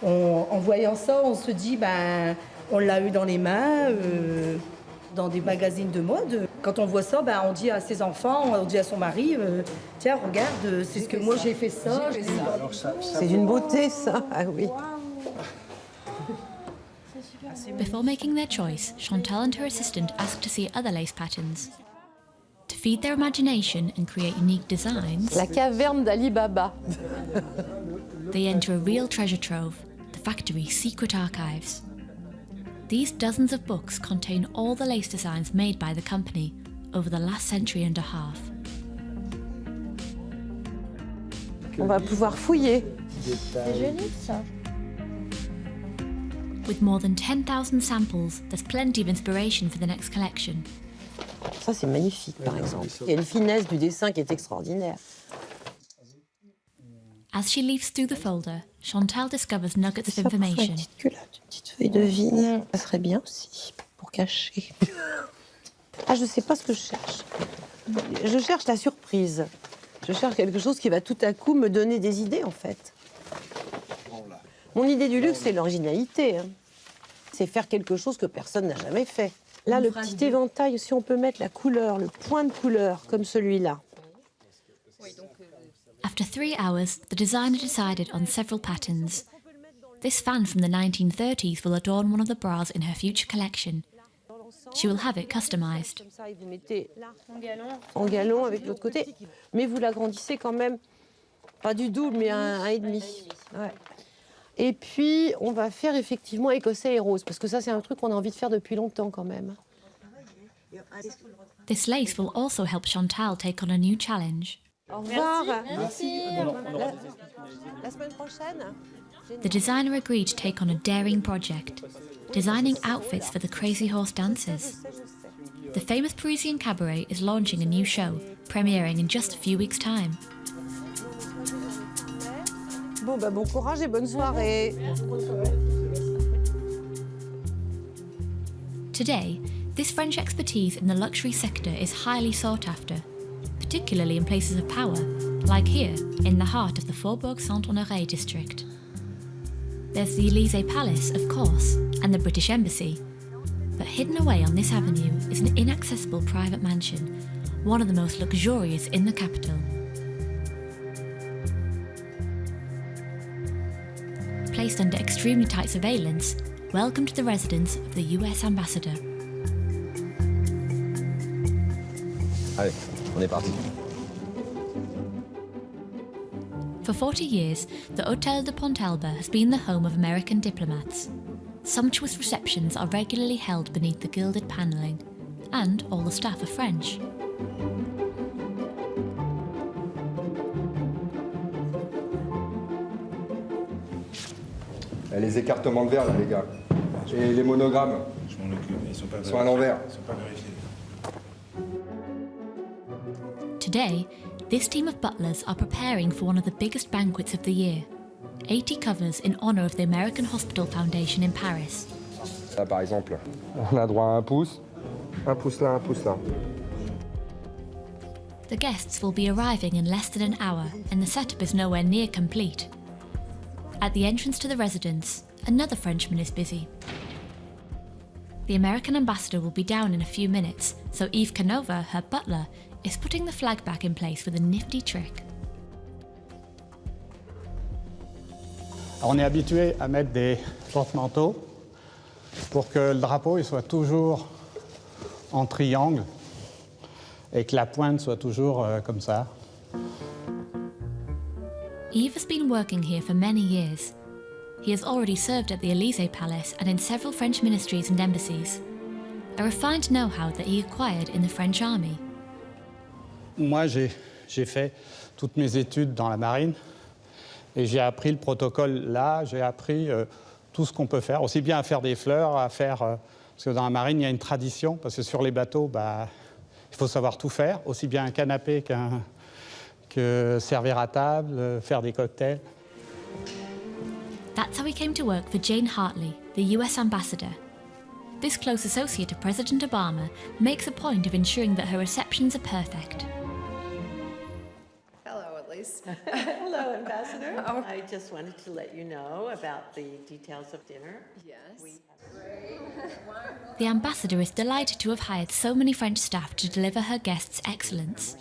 En voyant ça, on se dit, ben, on l'a eu dans les mains, dans des magazines de mode. Quand on voit ça, ben, on dit à ses enfants, on dit à son mari, tiens, regarde, c'est ce que moi j'ai fait ça. C'est d'une beauté, ça. Ah oui. Before making their choice, Chantal and her assistant ask to see other lace patterns. To feed their imagination and create unique designs, La caverne d'Ali Baba. they enter a real treasure trove, the factory's secret archives. These dozens of books contain all the lace designs made by the company over the last century and a half. On va pouvoir fouiller. C'est joli ça. With more than 10,000 samples, there's plenty of inspiration for the next collection. Ça, c'est magnifique, par exemple. Il y a une finesse du dessin qui est extraordinaire. As she leafs through the folder, Chantal discovers nuggets of information. Une petite culotte, une petite feuille de vigne. Ça serait bien aussi, pour cacher. Ah, je sais pas ce que je cherche. Je cherche la surprise. Je cherche quelque chose qui va tout à coup me donner des idées, en fait. Mon idée du luxe, c'est l'originalité. Hein. C'est faire quelque chose que personne n'a jamais fait. Là, le petit éventail, si on peut mettre la couleur, le point de couleur, comme celui-là. After 3 hours, the designer decided on several patterns. This fan from the 1930s will adorn one of the bras in her future collection. She will have it customized. Comme ça, et vous mettez en galon avec l'autre côté. Mais vous l'agrandissez quand même, pas du double, mais un et demi. Ouais. Et puis, on va faire effectivement écossais et rose, parce que ça, c'est un truc qu'on a envie de faire depuis longtemps quand même. This lace will also help Chantal take on a new challenge. Au revoir. Merci. La semaine prochaine. The designer agreed to take on a daring project, designing outfits for the Crazy Horse dancers. The famous Parisian cabaret is launching a new show, premiering in just a few weeks' time. Bon, bah, bon courage et bonne soirée. Today, this French expertise in the luxury sector is highly sought after, particularly in places of power, like here, in the heart of the Faubourg Saint-Honoré district. There's the Élysée Palace, of course, and the British Embassy. But hidden away on this avenue is an inaccessible private mansion, one of the most luxurious in the capital. Placed under extremely tight surveillance, welcome to the residence of the US ambassador. Allez, on est parti. For 40 years, the Hôtel de Pontelba has been the home of American diplomats. Sumptuous receptions are regularly held beneath the gilded panelling, and all the staff are French. Les écartements de verre, là, les gars. Et les monogrammes. Je m'en occupe, ils sont à l'envers. Ils sont pas vérifiés. Today, this team of butlers are preparing for one of the biggest banquets of the year. 80 covers in honour of the American Hospital Foundation in Paris. Là, par exemple, on a droit à un pouce là, un pouce là. The guests will be arriving in less than an hour, and the setup is nowhere near complete. At the entrance to the residence, another Frenchman is busy. The American ambassador will be down in a few minutes, so Yves Canova, her butler, is putting the flag back in place with a nifty trick. On est habitué à mettre des porte-manteaux pour que le drapeau il soit toujours en triangle et que la pointe soit toujours comme ça. Yves has been working here for many years. He has already served at the Élysée Palace and in several French ministries and embassies. A refined know-how that he acquired in the French army. Moi, j'ai fait toutes mes études dans la marine et j'ai appris le protocole là, j'ai appris tout ce qu'on peut faire, aussi bien à faire des fleurs, à faire... parce que dans la marine, il y a une tradition, parce que sur les bateaux, il faut savoir tout faire, aussi bien un canapé que servir à table, faire des cocktails. That's how he came to work for Jane Hartley, the US ambassador. This close associate of President Obama makes a point of ensuring that her receptions are perfect. Hello, Elise. Hello, Ambassador. I just wanted to let you know about the details of dinner. Yes. The ambassador is delighted to have hired so many French staff to deliver her guests excellence.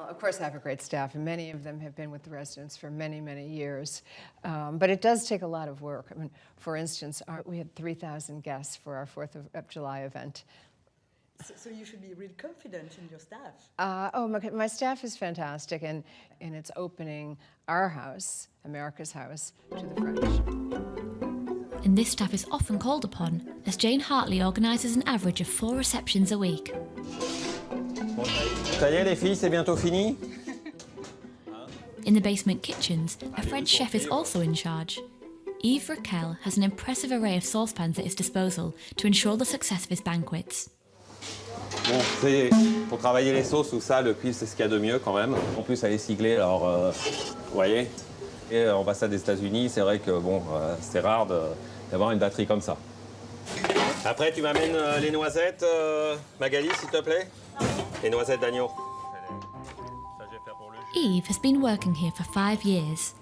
Of course, I have a great staff, and many of them have been with the residents for many, many years. But it does take a lot of work. I mean, for instance, we had 3,000 guests for our 4th of July event. So you should be really confident in your staff. My staff is fantastic, and it's opening our house, America's house, to the French. And this staff is often called upon, as Jane Hartley organises an average of 4 receptions a week. Ça y est, les filles, c'est bientôt fini? In the basement kitchens, a French chef is also in charge. Yves Raquel has an impressive array of saucepans at his disposal to ensure the success of his banquets. Bon, c'est pour travailler les sauces ou ça, le cuivre, c'est ce qu'il y a de mieux quand même. En plus, elle est siglée, alors, vous voyez. Et ambassade des États-Unis, c'est vrai que bon, c'est rare d'avoir une batterie comme ça. Après, tu m'amènes les noisettes, Magali, s'il te plaît? Les noisettes d'agneau. Yves has been working here for 5 years.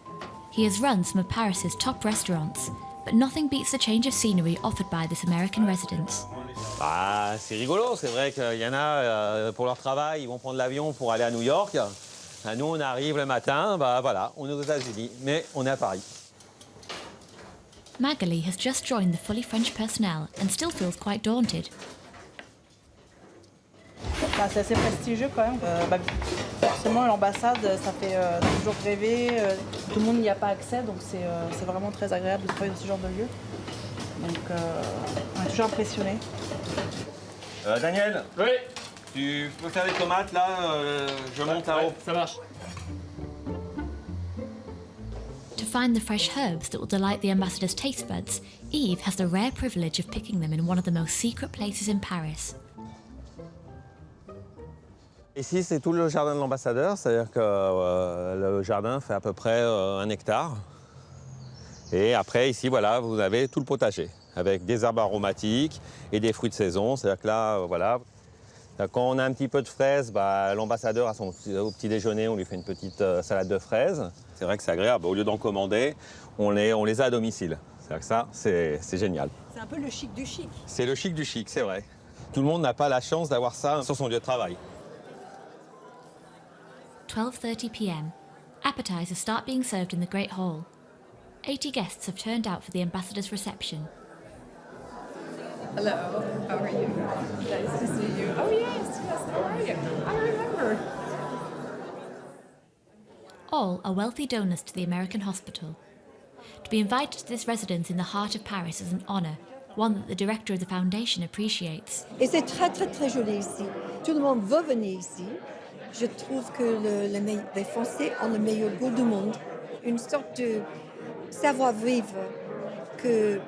He has run some of Paris's top restaurants, but nothing beats the change of scenery offered by this American residence. Ah, c'est rigolo, c'est vrai qu'il y en a, pour leur travail, ils vont prendre l'avion pour aller à New York. Nous, on arrive le matin, voilà, on est aux États-Unis, mais on est à Paris. Magali has just joined the fully French personnel and still feels quite daunted. C'est assez prestigieux quand même. Forcément, l'ambassade, ça fait toujours rêver. Tout le monde n'y a pas accès, donc c'est vraiment très agréable de travailler dans ce genre de lieu. Donc, on est toujours impressionnés. Daniel? Oui? Tu peux faire des tomates, là? Je monte là-haut. Ça marche. To find the fresh herbs that will delight the ambassador's taste buds, Yves has the rare privilege of picking them in one of the most secret places in Paris. Ici, c'est tout le jardin de l'ambassadeur, c'est-à-dire que le jardin fait à peu près 1 hectare. Et après, ici, voilà, vous avez tout le potager, avec des herbes aromatiques et des fruits de saison. C'est-à-dire que là, voilà, quand on a un petit peu de fraises, l'ambassadeur, au petit déjeuner, on lui fait une petite salade de fraises. C'est vrai que c'est agréable. Au lieu d'en commander, on les a à domicile. C'est-à-dire que ça, c'est génial. C'est un peu le chic du chic. C'est le chic du chic, c'est vrai. Tout le monde n'a pas la chance d'avoir ça sur son lieu de travail. 12:30 p.m. Appetizers start being served in the Great Hall. 80 guests have turned out for the ambassador's reception. Hello, how are you? Nice to see you. Oh, yes, how are you? I remember. All are wealthy donors to the American hospital. To be invited to this residence in the heart of Paris is an honour, one that the director of the foundation appreciates. Et c'est très, très, très joli ici. Tout le monde veut venir ici. Je trouve que les Français ont le meilleur goût du monde. Une sorte de savoir-vivre que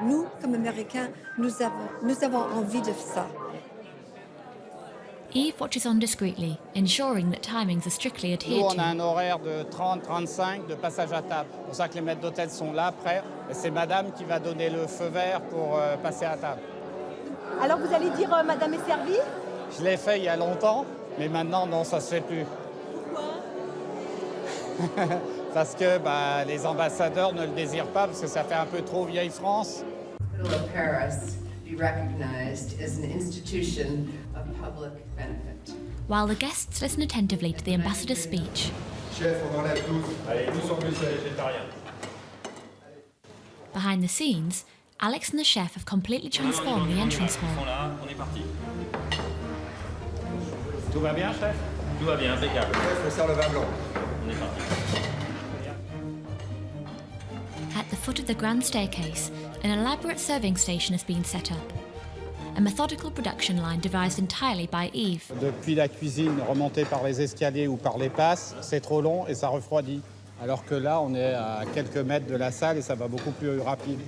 nous, comme Américains, nous avons envie de ça. Eve watches on discreetly, ensuring that timings are strictly Nous, adhered on a un to. horaire de 30-35 de passage à table. C'est pour ça que les maîtres d'hôtel sont là, prêts. Et c'est madame qui va donner le feu vert pour passer à table. Alors vous allez dire madame est servie? Je l'ai fait il y a longtemps, mais maintenant, non, ça se fait plus. Pourquoi? Parce que les ambassadeurs ne le désirent pas, parce que ça fait un peu trop vieille France. Paris be recognized as an institution of public benefit. While the guests listen attentively to the ambassador's speech, Chef, on enlève tous. Allez, tous en plus végétarien. behind the scenes, Alex and the chef have completely transformed the entrance hall. Là, on est parti. Tout va bien, chef? Tout va bien, impeccable. Chef, on sert le vin blanc. On est parti. At the foot of the grand staircase, an elaborate serving station has been set up. A methodical production line devised entirely by Eve. Depuis la cuisine, remonter par les escaliers ou par les passes, c'est trop long et ça refroidit. Alors que là, on est à quelques mètres de la salle et ça va beaucoup plus rapide.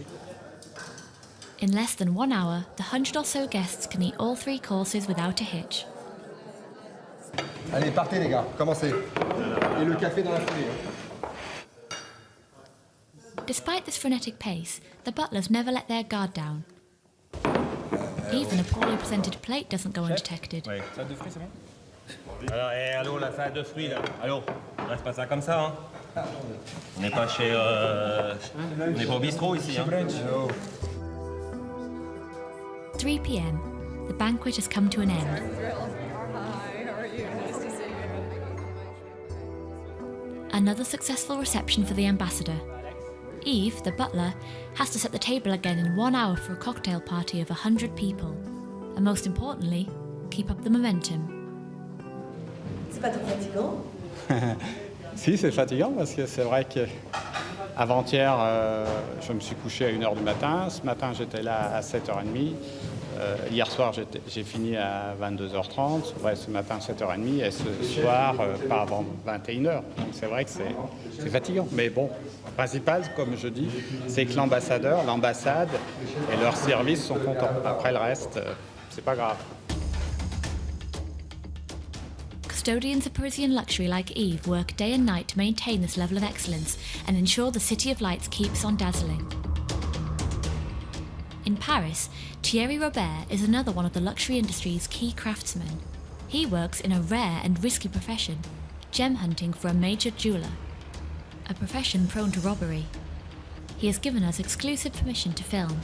In less than 1 hour, the 100 or so guests can eat all 3 courses without a hitch. Allez, partez les gars, commencez. Et le café dans la foulée. Despite this frenetic pace, the butlers never let their guard down. Even a poorly presented plate doesn't go undetected. Oui, salade de fruits, c'est bon? Alors, allô, la salade de fruits, là. Allô, on reste pas ça comme ça, hein. On n'est pas chez... on n'est pas au bistrot, ici, hein. 3 p.m. The banquet has come to an end. Another successful reception for the ambassador. Eve, the butler, has to set the table again in 1 hour for a cocktail party of 100 people. And most importantly, keep up the momentum. C'est pas trop fatigant? Si, c'est fatigant parce que c'est vrai que avant-hier, je me suis couché à 1h du matin. Ce matin, j'étais là à 7h30. Hier soir, j'ai fini à 22h30. Ouais, ce matin, 7h30. Et ce soir, pas avant 21h. Donc c'est vrai que c'est fatigant. Mais bon, le principal, comme je dis, c'est que l'ambassadeur, l'ambassade et leurs services sont contents. Après le reste, c'est pas grave. Custodians of Parisian luxury like Eve work day and night to maintain this level of excellence and ensure the City of Lights keeps on dazzling. In Paris, Thierry Robert is another one of the luxury industry's key craftsmen. He works in a rare and risky profession, gem hunting for a major jeweller, a profession prone to robbery. He has given us exclusive permission to film.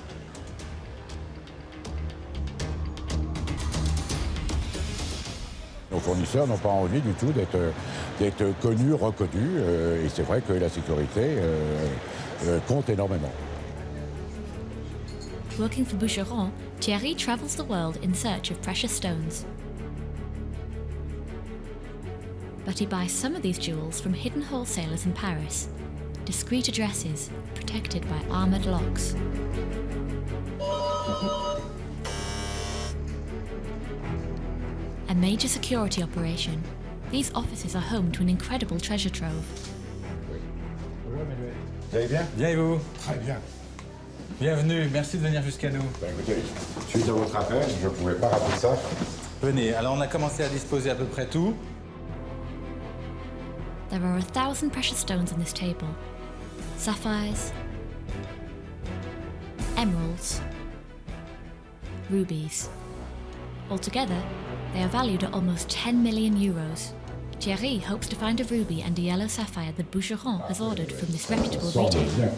Nos fournisseurs n'ont pas envie du tout d'être connus, reconnus, et c'est vrai que la sécurité compte énormément. Working for Boucheron, Thierry travels the world in search of precious stones. But he buys some of these jewels from hidden wholesalers in Paris, discreet addresses protected by armoured locks. A major security operation. These offices are home to an incredible treasure trove. Vous allez bien? Bien et vous? Très bien. Bienvenue, merci de venir jusqu'à nous. Écoutez, suite à votre appel, je ne pouvais pas rater ça. Venez, alors on a commencé à disposer à peu près tout. There are 1,000 precious stones on this table. Sapphires, emeralds, rubies. Altogether, they are valued at almost 10 million euros. Thierry hopes to find a ruby and a yellow sapphire that Boucheron has ordered from this reputable retailer.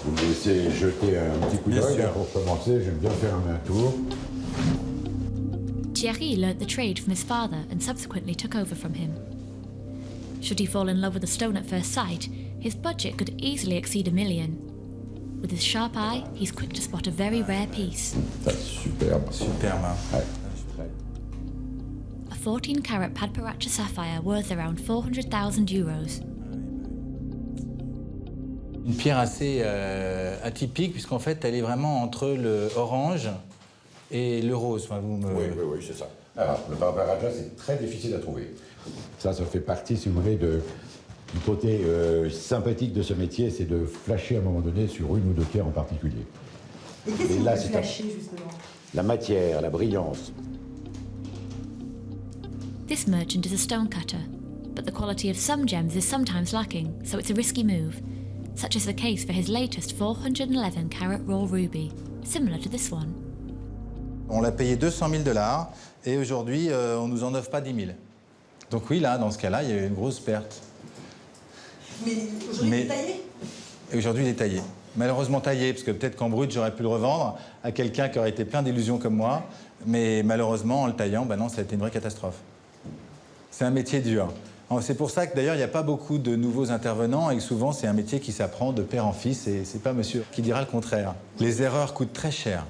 Vous me laissez jeter un petit coup d'œil. Pour commencer, j'aime bien faire un tour. Thierry learnt the trade from his father and subsequently took over from him. Should he fall in love with a stone at first sight, his budget could easily exceed $1 million. With his sharp eye, he's quick to spot a very rare piece. Superbe. Superbe. Ouais. A 14-carat Padparacha sapphire worth around 400,000 euros. Une pierre assez atypique, puisqu'en fait, elle est vraiment entre le orange et le rose. Enfin, Oui, c'est ça. Alors, le Padparacha, c'est très difficile à trouver. Ça fait partie, si vous voulez, du côté sympathique de ce métier, c'est de flasher à un moment donné sur une ou deux pierres en particulier. Et qu'est-ce qui vous fait flasher, justement? La matière, la brillance. This merchant is a stonecutter, but the quality of some gems is sometimes lacking, so it's a risky move. Such is the case for his latest 411 carat raw ruby, similar to this one. On l'a payé 200 000 $ et aujourd'hui, on nous en offre pas 10 000. Donc oui, là, dans ce cas-là, il y a eu une grosse perte. Mais aujourd'hui, il est taillé. Et aujourd'hui, il est taillé. Malheureusement taillé, parce que peut-être qu'en brut, j'aurais pu le revendre à quelqu'un qui aurait été plein d'illusions comme moi. Mais malheureusement, en le taillant, ben non, ça a été une vraie catastrophe. C'est un métier dur. C'est pour ça que d'ailleurs, il n'y a pas beaucoup de nouveaux intervenants et que souvent, c'est un métier qui s'apprend de père en fils et c'est pas monsieur qui dira le contraire. Les erreurs coûtent très cher.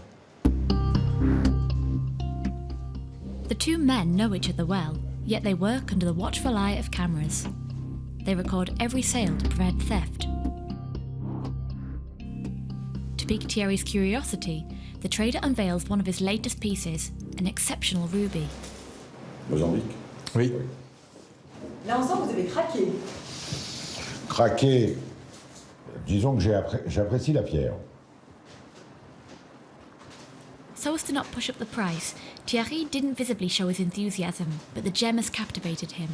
The two men know each other well, yet they work under the watchful eye of cameras. They record every sale to prevent theft. To pique Thierry's curiosity, the trader unveils one of his latest pieces, an exceptional ruby. Mozambique? Oui. Là, ensemble, vous avez craqué. Craquer, disons que j'apprécie la pierre. So as to not push up the price, Thierry didn't visibly show his enthusiasm, but the gem has captivated him.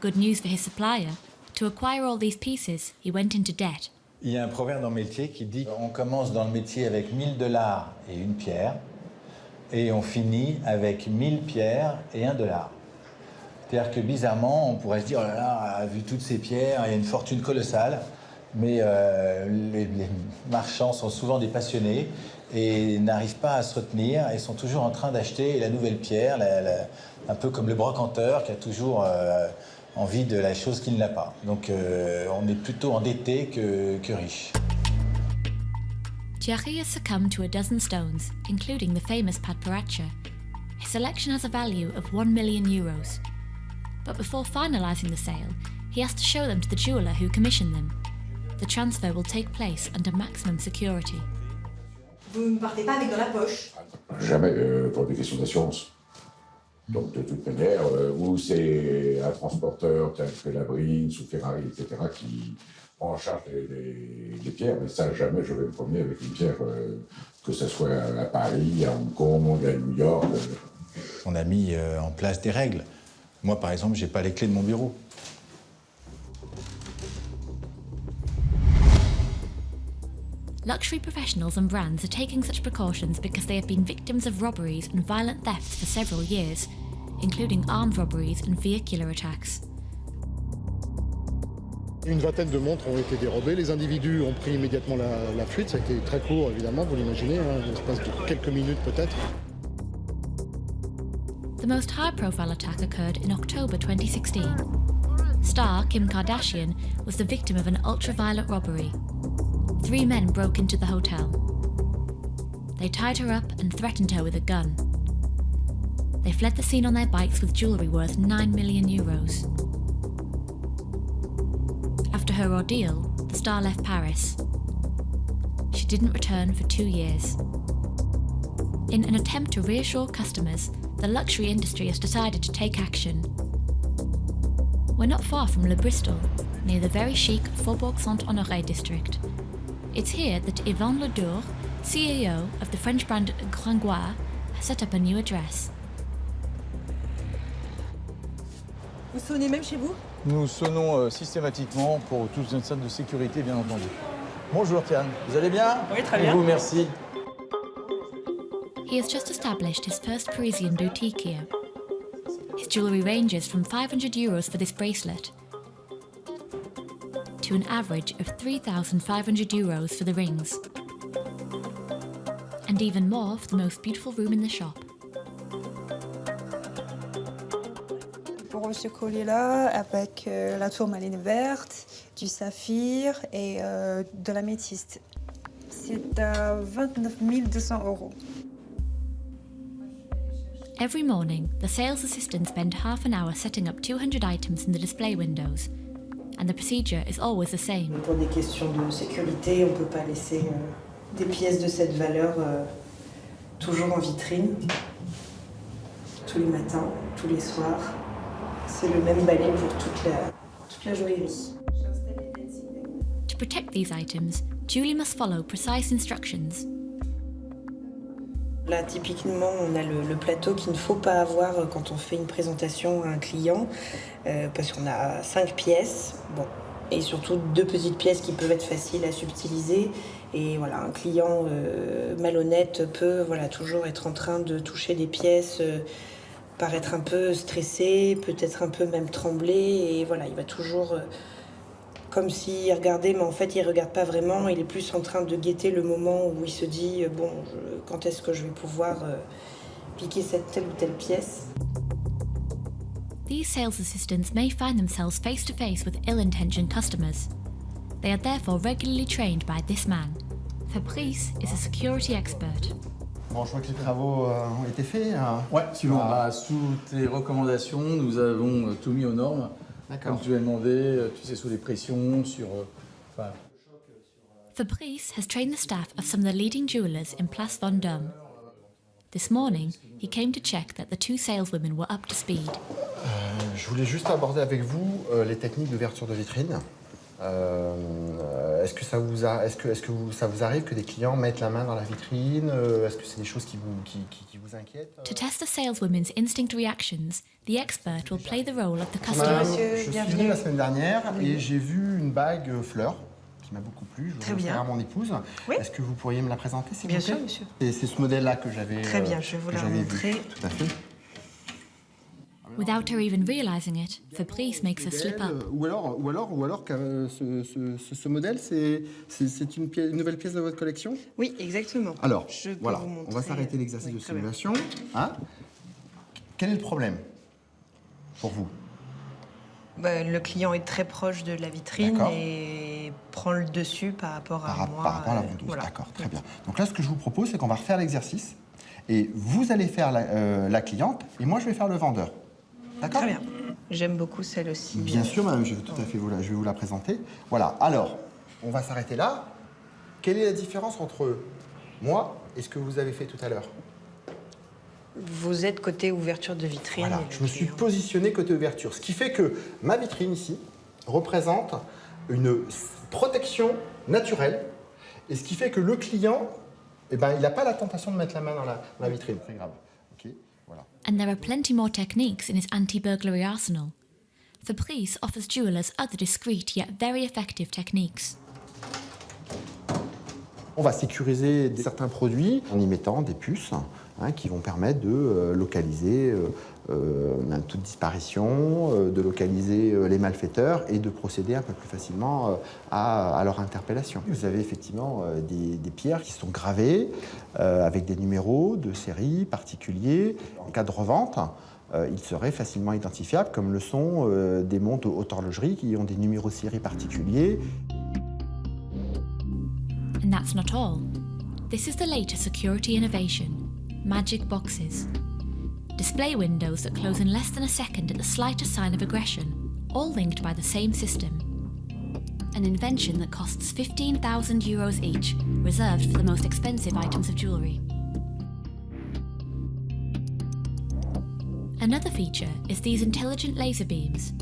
Good news for his supplier. To acquire all these pieces, he went into debt. Il y a un proverbe dans le métier qui dit on commence dans le métier avec 1 000 $ et une pierre, et on finit avec 1 000 pierres et $1. C'est-à-dire que bizarrement, on pourrait se dire oh là là, vu toutes ces pierres, il y a une fortune colossale, mais les marchands sont souvent des passionnés et n'arrivent pas à se retenir et sont toujours en train d'acheter la nouvelle pierre, un peu comme le brocanteur qui a toujours envie de la chose qu'il n'a pas. Donc on est plutôt endetté que riche. Thierry has succumbed to a dozen stones, including the famous Padparacha. His selection has a value of €1 million. But before finalising the sale, he has to show them to the jeweller who commissioned them. The transfer will take place under maximum security. Vous ne partez pas avec dans la poche. Jamais, pour des questions d'assurance. Donc, de toute manière, où c'est un transporteur tel que la Brinks ou Ferrari, etc., qui prend en charge les pierres, mais ça, jamais je vais me promener avec une pierre, que ce soit à Paris, à Hong Kong, à New York. On a mis en place des règles. Moi, par exemple, j'ai pas les clés de mon bureau. Luxury professionals and brands are taking such precautions because they have been victims of robberies and violent thefts for several years, including armed robberies and vehicular attacks. Une vingtaine de montres ont été dérobées. Les individus ont pris immédiatement la fuite. Ça a été très court, évidemment, vous l'imaginez, l'espace de quelques minutes peut-être. The most high-profile attack occurred in October 2016. Star Kim Kardashian was the victim of an ultra-violent robbery. 3 men broke into the hotel. They tied her up and threatened her with a gun. They fled the scene on their bikes with jewellery worth €9 million. After her ordeal, the star left Paris. She didn't return for 2 years. In an attempt to reassure customers, the luxury industry has decided to take action. We're not far from Le Bristol, near the very chic Faubourg Saint-Honoré district. It's here that Yvonne Ledour, CEO of the French brand Gringoire, has set up a new address. Vous sonnez même chez vous? Nous sonnons systématiquement pour tous les centres de sécurité, bien entendu. Bonjour Tiane, vous allez bien? Oui, très bien. Et vous, merci. He has just established his first Parisian boutique here. His jewellery ranges from €500 for this bracelet to an average of €3,500 for the rings, and even more for the most beautiful room in the shop. Pour ce collier-là, avec la tourmaline verte, du saphir et de l'améthyste, c'est à 29 200 €. Every morning, the sales assistants spend half an hour setting up 200 items in the display windows, and the procedure is always the same. Pour des questions de sécurité, on ne peut pas laisser des pièces de cette valeur toujours en vitrine, tous les matins, tous les soirs. C'est le même balai pour toute la joaillerie. To protect these items, Julie must follow precise instructions. Là, typiquement, on a le plateau qu'il ne faut pas avoir quand on fait une présentation à un client, parce qu'on a 5 pièces, bon, et surtout 2 petites pièces qui peuvent être faciles à subtiliser. Et voilà, un client malhonnête peut toujours être en train de toucher des pièces, paraître un peu stressé, peut-être un peu même trembler, et voilà, il va toujours... comme s'il regardait, mais en fait, il ne regarde pas vraiment. Il est plus en train de guetter le moment où il se dit quand est-ce que je vais pouvoir piquer cette telle ou telle pièce. These sales assistants may find themselves face to face with ill-intentioned customers. They are therefore regularly trained by this man. Fabrice is a security expert. Bon, je vois que les travaux ont été faits. Ouais, suivant. Sous tes recommandations, nous avons tout mis aux normes. Comme tu l'as demandé, tu sais, sous les pressions, sur... Fabrice has trained the staff of some of the leading jewellers in Place Vendôme. This morning, he came to check that the 2 saleswomen were up to speed. Je voulais juste aborder avec vous les techniques d'ouverture de vitrine. Est-ce que ça vous arrive que des clients mettent la main dans la vitrine? Est-ce que c'est des choses qui vous inquiètent? To test the saleswomen's instinct reactions, the expert will play the role of the customer. Je suis venu la semaine dernière et j'ai vu une bague fleur qui m'a beaucoup plu. Je voulais offrir à mon épouse. Oui. Est-ce que vous pourriez me la présenter, s'il vous plaît? Bien sûr, monsieur. C'est ce modèle-là que j'avais vu. Très bien, je vais vous la montrer. Tout à fait. Without her even realizing it, Fabrice makes her slip up. Ou alors que ce modèle, c'est une nouvelle pièce de votre collection? Oui, exactement. Alors, voilà, on va s'arrêter l'exercice de simulation. Quel est le problème pour vous? Le client est très proche de la vitrine et prend le dessus par rapport à moi. Par rapport à la ventouse, d'accord, très bien. Donc là, ce que je vous propose, c'est qu'on va refaire l'exercice. Et vous allez faire la cliente, et moi, je vais faire le vendeur. D'accord? Très bien. J'aime beaucoup celle aussi. Bien sûr, madame, je vais tout à fait je vais vous la présenter. Voilà, alors, on va s'arrêter là. Quelle est la différence entre moi et ce que vous avez fait tout à l'heure? Vous êtes côté ouverture de vitrine. Voilà, je me suis positionné côté ouverture. Ce qui fait que ma vitrine ici représente une protection naturelle. Et ce qui fait que le client, il n'a pas la tentation de mettre la main dans la vitrine. Très grave. Okay. Voilà. And there are plenty more techniques in his anti-burglary arsenal. Fabrice offers jewellers other discreet yet very effective techniques. On va sécuriser certains produits en y mettant des puces qui vont permettre de localiser toute disparition, de localiser les malfaiteurs et de procéder un peu plus facilement à leur interpellation. Vous avez effectivement des pierres qui sont gravées avec des numéros de série particuliers. En cas de revente, ils seraient facilement identifiables, comme le sont des montres haute horlogerie qui ont des numéros de série particuliers. And that's not all. This is the latest security innovation, magic boxes. Display windows that close in less than a second at the slightest sign of aggression, all linked by the same system. An invention that costs €15,000 each, reserved for the most expensive items of jewellery. Another feature is these intelligent laser beams.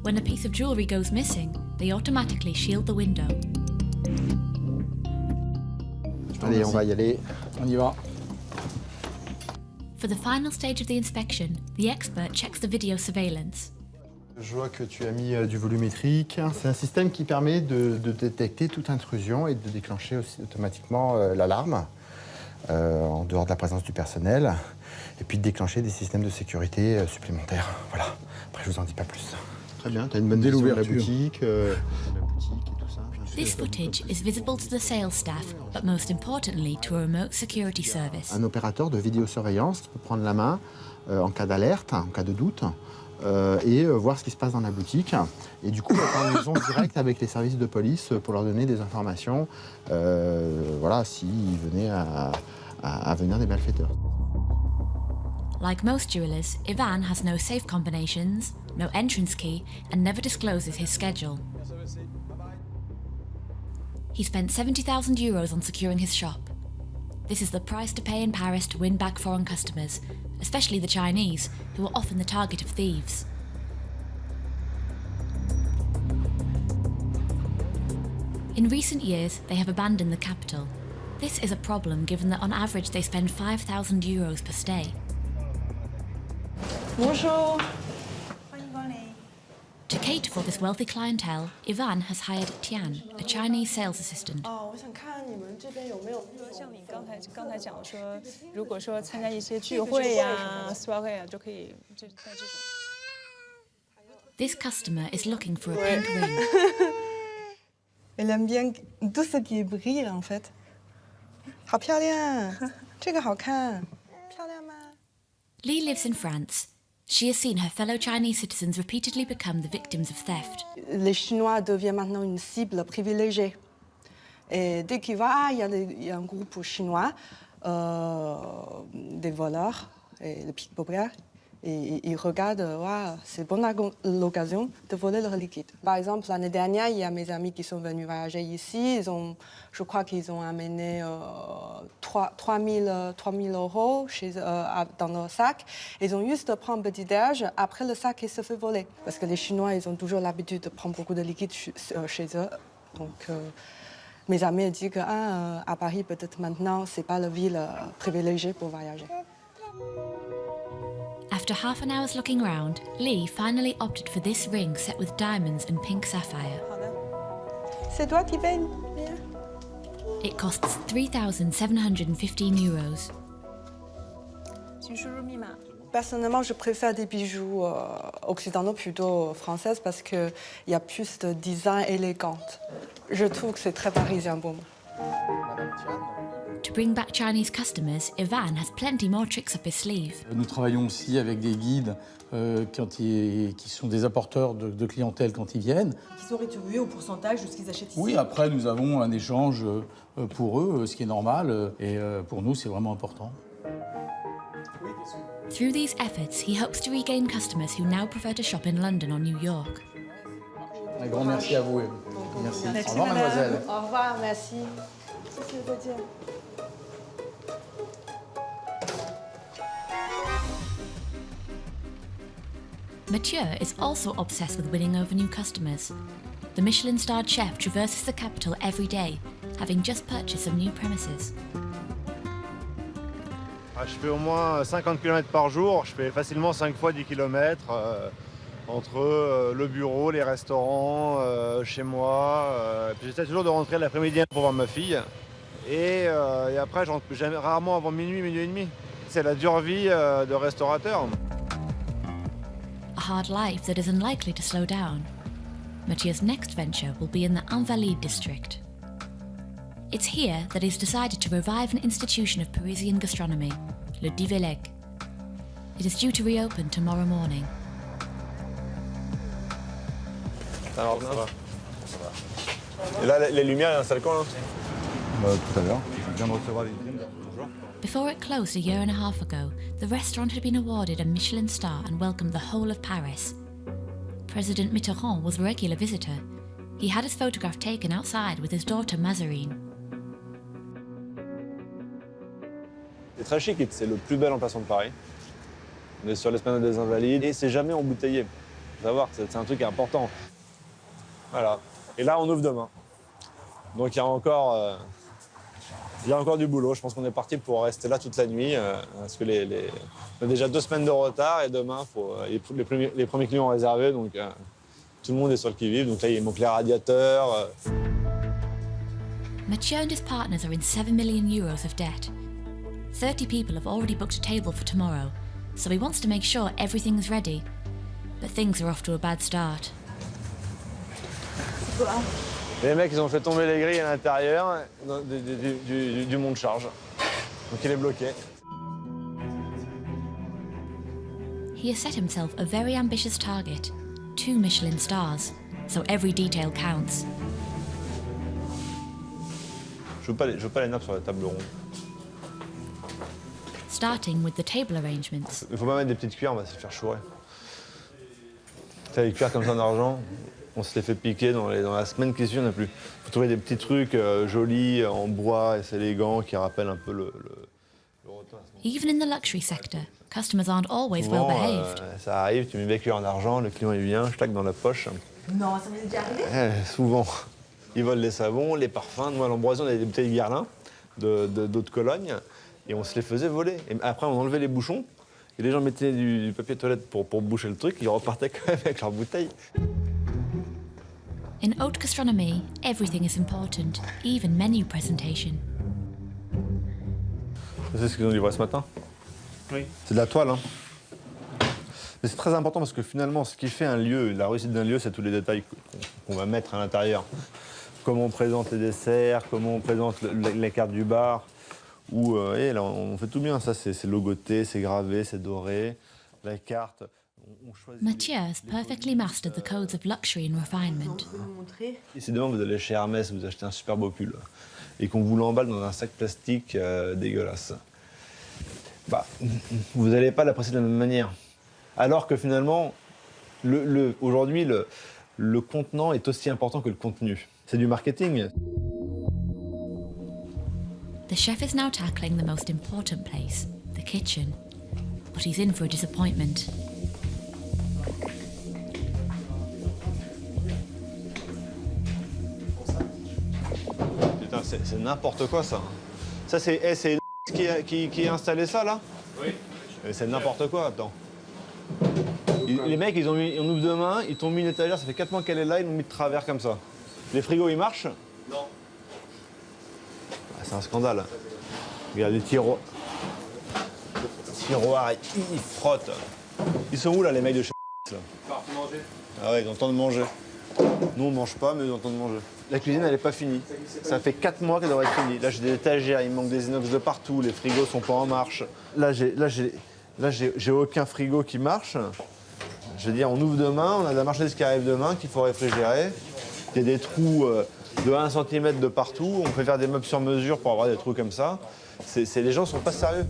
When a piece of jewellery goes missing, they automatically shield the window. Allez, on va y aller. On y va. For the final stage of the inspection, the expert checks the video surveillance. Je vois que tu as mis du volumétrique. C'est un système qui permet de détecter toute intrusion et de déclencher aussi automatiquement l'alarme en dehors de la présence du personnel et puis de déclencher des systèmes de sécurité supplémentaires. Voilà. Après, je vous en dis pas plus. Très bien. Tu as une bonne vision de la boutique. This footage is visible to the sales staff, but most importantly to a remote security service. Un opérateur de vidéosurveillance qui peut prendre la main en cas d'alerte, en cas de doute, et voir ce qui se passe dans la boutique. Et du coup, on va en liaison directe avec les services de police pour leur donner des informations, voilà, s'ils venaient à venir des malfaiteurs. Like most jewellers, Ivan has no safe combinations, no entrance key, and never discloses his schedule. He spent €70,000 on securing his shop. This is the price to pay in Paris to win back foreign customers, especially the Chinese, who are often the target of thieves. In recent years, they have abandoned the capital. This is a problem given that on average they spend €5,000 per stay. Bonjour. To cater for this wealthy clientele, Ivan has hired Tian, a Chinese sales assistant. 我想看你们这边有没有像你刚才讲说，如果说参加一些聚会呀、soirée 呀，就可以就在这种。This customer is looking for a pink ring. Elle aime bien tout ce qui brille en fait. 好漂亮，这个好看，漂亮吗？ Lee lives in France. She has seen her fellow Chinese citizens repeatedly become the victims of theft. Les Chinois deviennent maintenant une cible privilégiée. Et dès qu'il va, il y a un groupe chinois, des voleurs, et les pickpockets, et ils regardent, c'est une bonne l'occasion de voler leur liquide. Par exemple, l'année dernière, il y a mes amis qui sont venus voyager ici. Je crois qu'ils ont amené 3 000 euros dans leur sac. Ils ont juste pris un petit déj. Après, le sac, il se fait voler. Parce que les Chinois, ils ont toujours l'habitude de prendre beaucoup de liquide chez eux. Donc, mes amis disent qu'à Paris, peut-être maintenant, ce n'est pas la ville privilégiée pour voyager. After half an hour's looking round, Lee finally opted for this ring set with diamonds and pink sapphire. C'est toi qui payes. It costs €3,715. Personnellement, je préfère des bijoux occidentaux plutôt français parce qu'il y a plus de design élégant. Je trouve que c'est très parisien pour moi. To bring back Chinese customers, Ivan has plenty more tricks up his sleeve. Nous travaillons aussi avec des guides qui sont des apporteurs de clientèle quand ils viennent. Qui sont rétribués au pourcentage de ce qu'ils achètent ici. Oui, après nous avons un échange pour eux, ce qui est normal, et pour nous c'est vraiment important. Through these efforts, he hopes to regain customers who now prefer to shop in London or New York. Un grand merci à vous. Merci. Au revoir, mademoiselle. Au revoir, merci. Mathieu is also obsessed with winning over new customers. The Michelin-starred chef traverses the capital every day, having just purchased some new premises. Je fais au moins 50 km par jour. Je fais facilement 5 fois 10 km entre le bureau, les restaurants, chez moi. Puis j'essaie toujours de rentrer l'après-midi pour voir ma fille. Et après, je rentre rarement avant minuit, minuit et demi. C'est la dure vie de restaurateur. A hard life that is unlikely to slow down. Mathieu's next venture will be in the Invalides district. It's here that he's decided to revive an institution of Parisian gastronomy, le Diveleg. It is due to reopen tomorrow morning. Alors, ça va. Et là, les lumières, elles installent quand là Tout à l'heure. Je viens de recevoir les vitrines. Bonjour. Before it closed a year and a half ago, the restaurant had been awarded a Michelin star and welcomed the whole of Paris. President Mitterrand was a regular visitor. He had his photograph taken outside with his daughter Mazarine. C'est très chic, c'est le plus bel emplacement de Paris. On est sur l'esplanade des Invalides et c'est jamais embouteillé. Faut savoir, c'est un truc important. Voilà. Et là, on ouvre demain. Donc il y a encore du boulot. Je pense qu'on est parti pour rester là toute la nuit parce que on a déjà 2 semaines de retard et demain, les premiers clients réservés. Donc tout le monde est sur le qui-vive. Donc là, il manque les radiateurs. Mathieu and his partners are in €7 million of debt. 30 people have already booked a table for tomorrow, so he wants to make sure everything's ready. But things are off to a bad start. Les mecs, ils ont fait tomber les grilles à l'intérieur du monte charge. Donc il est bloqué. He has set himself a very ambitious target, 2 Michelin stars, so every detail counts. Je veux pas les nappes sur la table ronde. Starting with the table arrangements. Il faut pas mettre des petites cuillères, on va se faire chourer. T'as les cuillères comme ça en argent, on se les fait piquer dans la semaine qui suit, on n'a plus. Il faut trouver des petits trucs jolis, en bois, et c'est élégant, qui rappellent un peu le rotin. Even in the luxury sector, customers aren't always Souvent, well behaved. Ça arrive, tu mets des cuillères en argent, le client il vient, je tac dans la poche. Non, ça m'est déjà arrivé. Souvent. Ils volent les savons, les parfums. Moi, à l'Ambroisie, on avait des bouteilles Guerlain. d'eau de Cologne et on se les faisait voler. Et après, on enlevait les bouchons et les gens mettaient du papier toilette pour boucher le truc. Ils repartaient quand même avec leurs bouteilles. In haute gastronomie, everything is important, even menu presentation. C'est ce qu'ils ont livré ce matin. Oui. C'est de la toile. Hein. Mais c'est très important parce que finalement, ce qui fait un lieu, la réussite d'un lieu, c'est tous les détails qu'on va mettre à l'intérieur. Comment on présente les desserts, comment on présente les cartes du bar. Et là, on fait tout bien. Ça, c'est logoté, c'est gravé, c'est doré. La carte. Mathieu has perfectly mastered the codes of luxury and refinement. Et si demain vous allez chez Hermès, vous achetez un super beau pull et qu'on vous l'emballe dans un sac plastique dégueulasse, vous n'allez pas l'apprécier de la même manière. Alors que finalement, aujourd'hui, le contenant est aussi important que le contenu. C'est du marketing. The chef is now tackling the most important place, the kitchen. But he's in for a disappointment. Putain, c'est n'importe quoi ça. Ça, c'est qui a installé ça là? Oui. C'est n'importe quoi, attends. Les mecs, on ouvre demain, ils t'ont mis une étagère, ça fait 4 mois qu'elle est là, ils l'ont mis de travers comme ça. Les frigos, ils marchent? Non. C'est un scandale. Regarde, les tiroirs, ils frottent. Ils sont où là, les mecs de chez là? Ils partent manger. Ah ouais, ils ont le temps de manger. Nous, on mange pas, mais ils ont le temps de manger. La cuisine, elle n'est pas finie. Ça fait 4 mois qu'elle devrait être finie. Là, j'ai des étagères, il me manque des inox de partout, les frigos sont pas en marche. Là, j'ai aucun frigo qui marche. Je veux dire, on ouvre demain, on a de la marchandise qui arrive demain, qu'il faut réfrigérer. Il y a des trous de 1 cm de partout. On peut faire des meubles sur mesure pour avoir des trous comme ça. Les gens sont pas sérieux.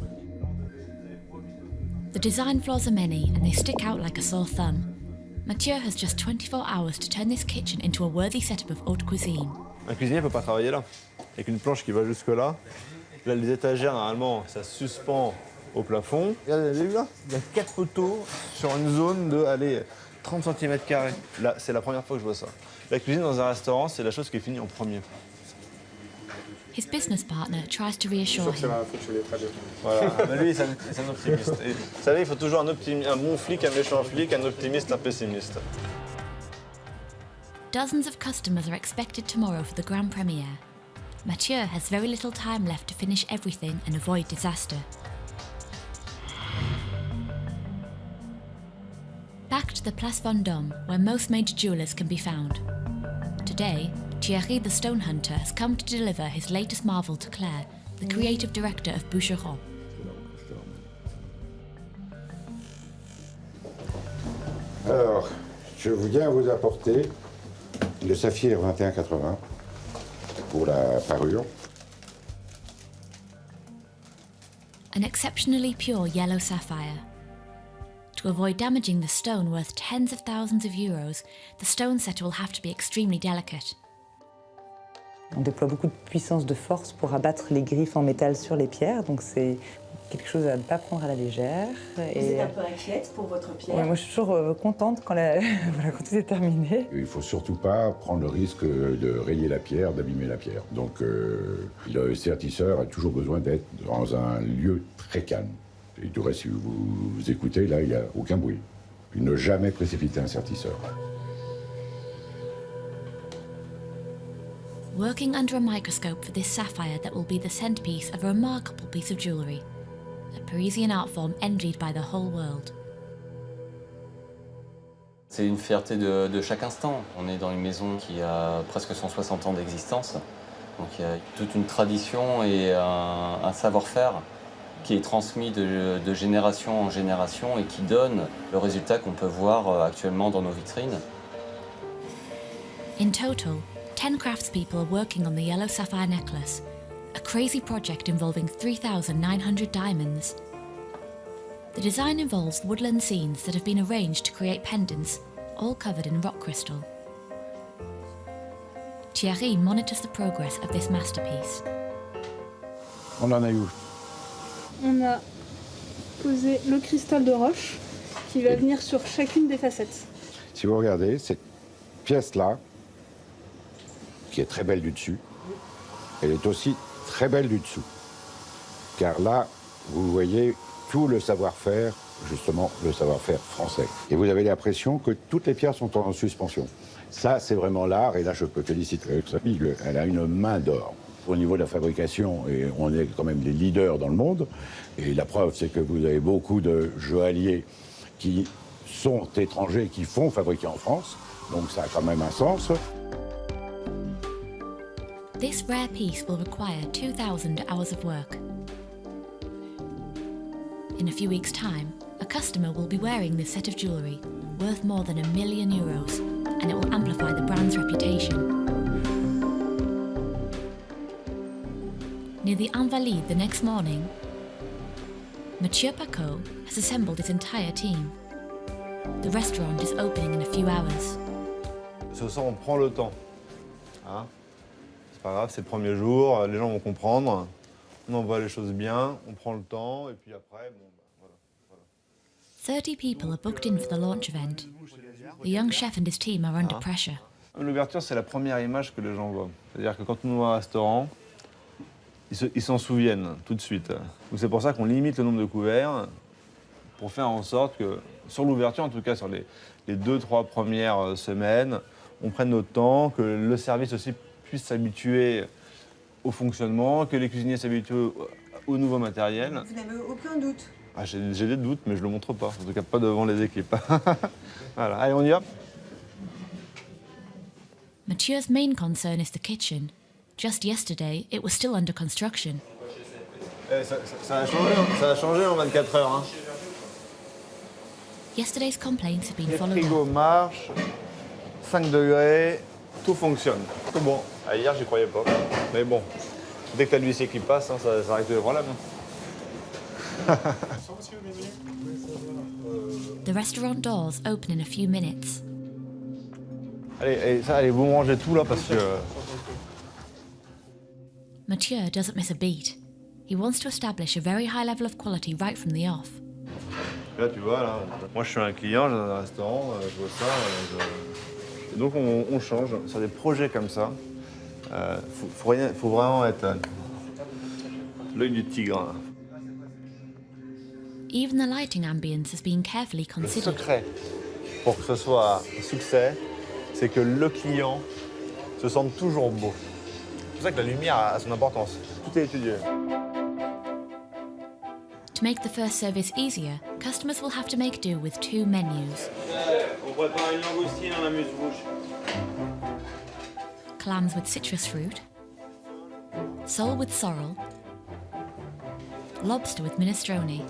The design flaws are many and they stick out like a sore thumb. Mathieu has just 24 hours to turn this kitchen into a worthy setup of haute cuisine. Un cuisinier ne peut pas travailler là. Avec une planche qui va jusque là. Là, les étagères, normalement, ça se suspend au plafond. Regardez, vous avez vu là? Il y a 4 poteaux sur une zone de 30 cm². Là, c'est la première fois que je vois ça. La cuisine dans un restaurant, c'est la chose qui est finie en premier. His business partner tries to reassure him. Voilà, mais lui, c'est un optimiste. Et, vous savez, il faut toujours un bon flic, un méchant flic, un optimiste, un pessimiste. Dozens of customers are expected tomorrow for the grand premiere. Mathieu has very little time left to finish everything and avoid disaster. Back to the Place Vendôme, where most major jewellers can be found. Today, Thierry the Stone Hunter has come to deliver his latest marvel to Claire, the creative director of Boucheron. Alors, je viens vous apporter le saphir 2180 pour la parure. An exceptionally pure yellow sapphire. To avoid damaging the stone worth tens of thousands of euros, the stone setter will have to be extremely delicate. On déploie beaucoup de puissance, de force pour abattre les griffes en métal sur les pierres, donc c'est quelque chose à ne pas prendre à la légère. Vous êtes un peu inquiète pour votre pierre? Ouais, moi je suis toujours contente quand, quand tout est terminé. Il ne faut surtout pas prendre le risque de rayer la pierre, d'abîmer la pierre. Donc le sertisseur a toujours besoin d'être dans un lieu très calme. Et du reste, si vous écoutez, là, il n'y a aucun bruit. Il ne jamais précipiter un sertisseur. Working under a microscope for this sapphire that will be the centerpiece of a remarkable piece of jewellery, a Parisian art form envied by the whole world. C'est une fierté de chaque instant. On est dans une maison qui a presque 160 ans d'existence, donc il y a toute une tradition et un savoir-faire qui est transmis de génération en génération et qui donne le résultat qu'on peut voir actuellement dans nos vitrines. In total, 10 craftspeople are working on the yellow sapphire necklace, a crazy project involving 3,900 diamonds. The design involves woodland scenes that have been arranged to create pendants, all covered in rock crystal. Thierry monitors the progress of this masterpiece. On en a eu. On a posé le cristal de roche qui va venir sur chacune des facettes. Si vous regardez, cette pièce-là, qui est très belle du dessus, elle est aussi très belle du dessous. Car là, vous voyez tout le savoir-faire, justement le savoir-faire français. Et vous avez l'impression que toutes les pierres sont en suspension. Ça, c'est vraiment l'art, et là, je peux féliciter sa fille, elle a une main d'or. Au niveau de la fabrication, et on est quand même des leaders dans le monde, et la preuve, c'est que vous avez beaucoup de joailliers qui sont étrangers, qui font fabriquer en France, donc ça a quand même un sens. This rare piece will require 2,000 hours of work. In a few weeks' time, a customer will be wearing this set of jewellery, worth more than €1 million, and it will amplify the brand's reputation. Near the Invalides the next morning, Mathieu Pacaud has assembled his entire team. The restaurant is opening in a few hours. Ce soir, on prend le temps. Hein? C'est pas grave, c'est le premier jour, les gens vont comprendre. On envoie les choses bien, on prend le temps, et puis après, bon, voilà. 30 people are booked in for the launch event. The young chef and his team are under pressure. L'ouverture, c'est la première image que les gens voient. C'est-à-dire que quand on ouvre un restaurant, ils s'en souviennent tout de suite. Donc c'est pour ça qu'on limite le nombre de couverts pour faire en sorte que, sur l'ouverture, en tout cas sur les 2-3 premières semaines, on prenne notre temps, que le service aussi puisse s'habituer au fonctionnement, que les cuisiniers s'habituent au nouveau matériel. Vous n'avez aucun doute? J'ai des doutes, mais je ne le montre pas. En tout cas, pas devant les équipes. Voilà, allez, on y va. Mathieu's main concern is the kitchen. Just yesterday, it was still under construction. Ça a changé en 24 heures. Hein. Yesterday's complaints have been Les followed frigos up. marchent, 5 degrés, tout fonctionne. Tout bon. Ah, hier, j'y croyais pas. Mais bon, dès que t'as l'huissier qui passe, hein, ça règle le problème. The restaurant doors open in a few minutes. Allez, vous rangez tout là parce que... Mathieu doesn't miss a beat. He wants to establish a very high level of quality right from the off. Là, tu vois, là, moi je suis un client, j'ai un restaurant, je vois ça. Et donc on change sur des projets comme ça. Faut vraiment être l'œil du tigre. Even the lighting ambience has been carefully Le considered. secret pour que ce soit un succès, c'est que le client se sente toujours beau. C'est pour ça que la lumière a son importance. Tout est étudié. To make the first service easier, customers will have to make do with 2 menus. On prépare une langoustine en amuse-bouche. Clams with citrus fruit, sole with sorrel, lobster with minestrone.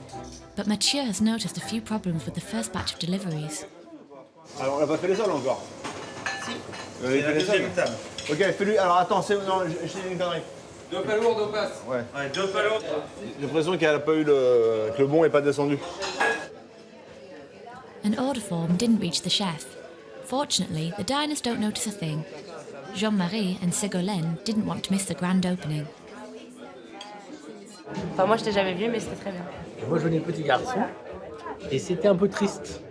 But Mathieu has noticed a few problems with the first batch of deliveries. Alors, on n'a pas fait les sols encore. Si. C'est la deuxième table. Ok, fais-lui. Alors attends, non, je dis une connerie. 2 palourdes, 2 passes. Ouais. 2 palourdes. J'ai l'impression qu'elle n'a pas eu que le bon n'est pas descendu. An order form didn't reach the chef. Fortunately, the diners don't notice a thing. Jean-Marie and Ségolène didn't want to miss the grand opening. Enfin, moi, je t'ai jamais vu, mais c'était très bien. Moi, je venais petit garçon et c'était un peu triste.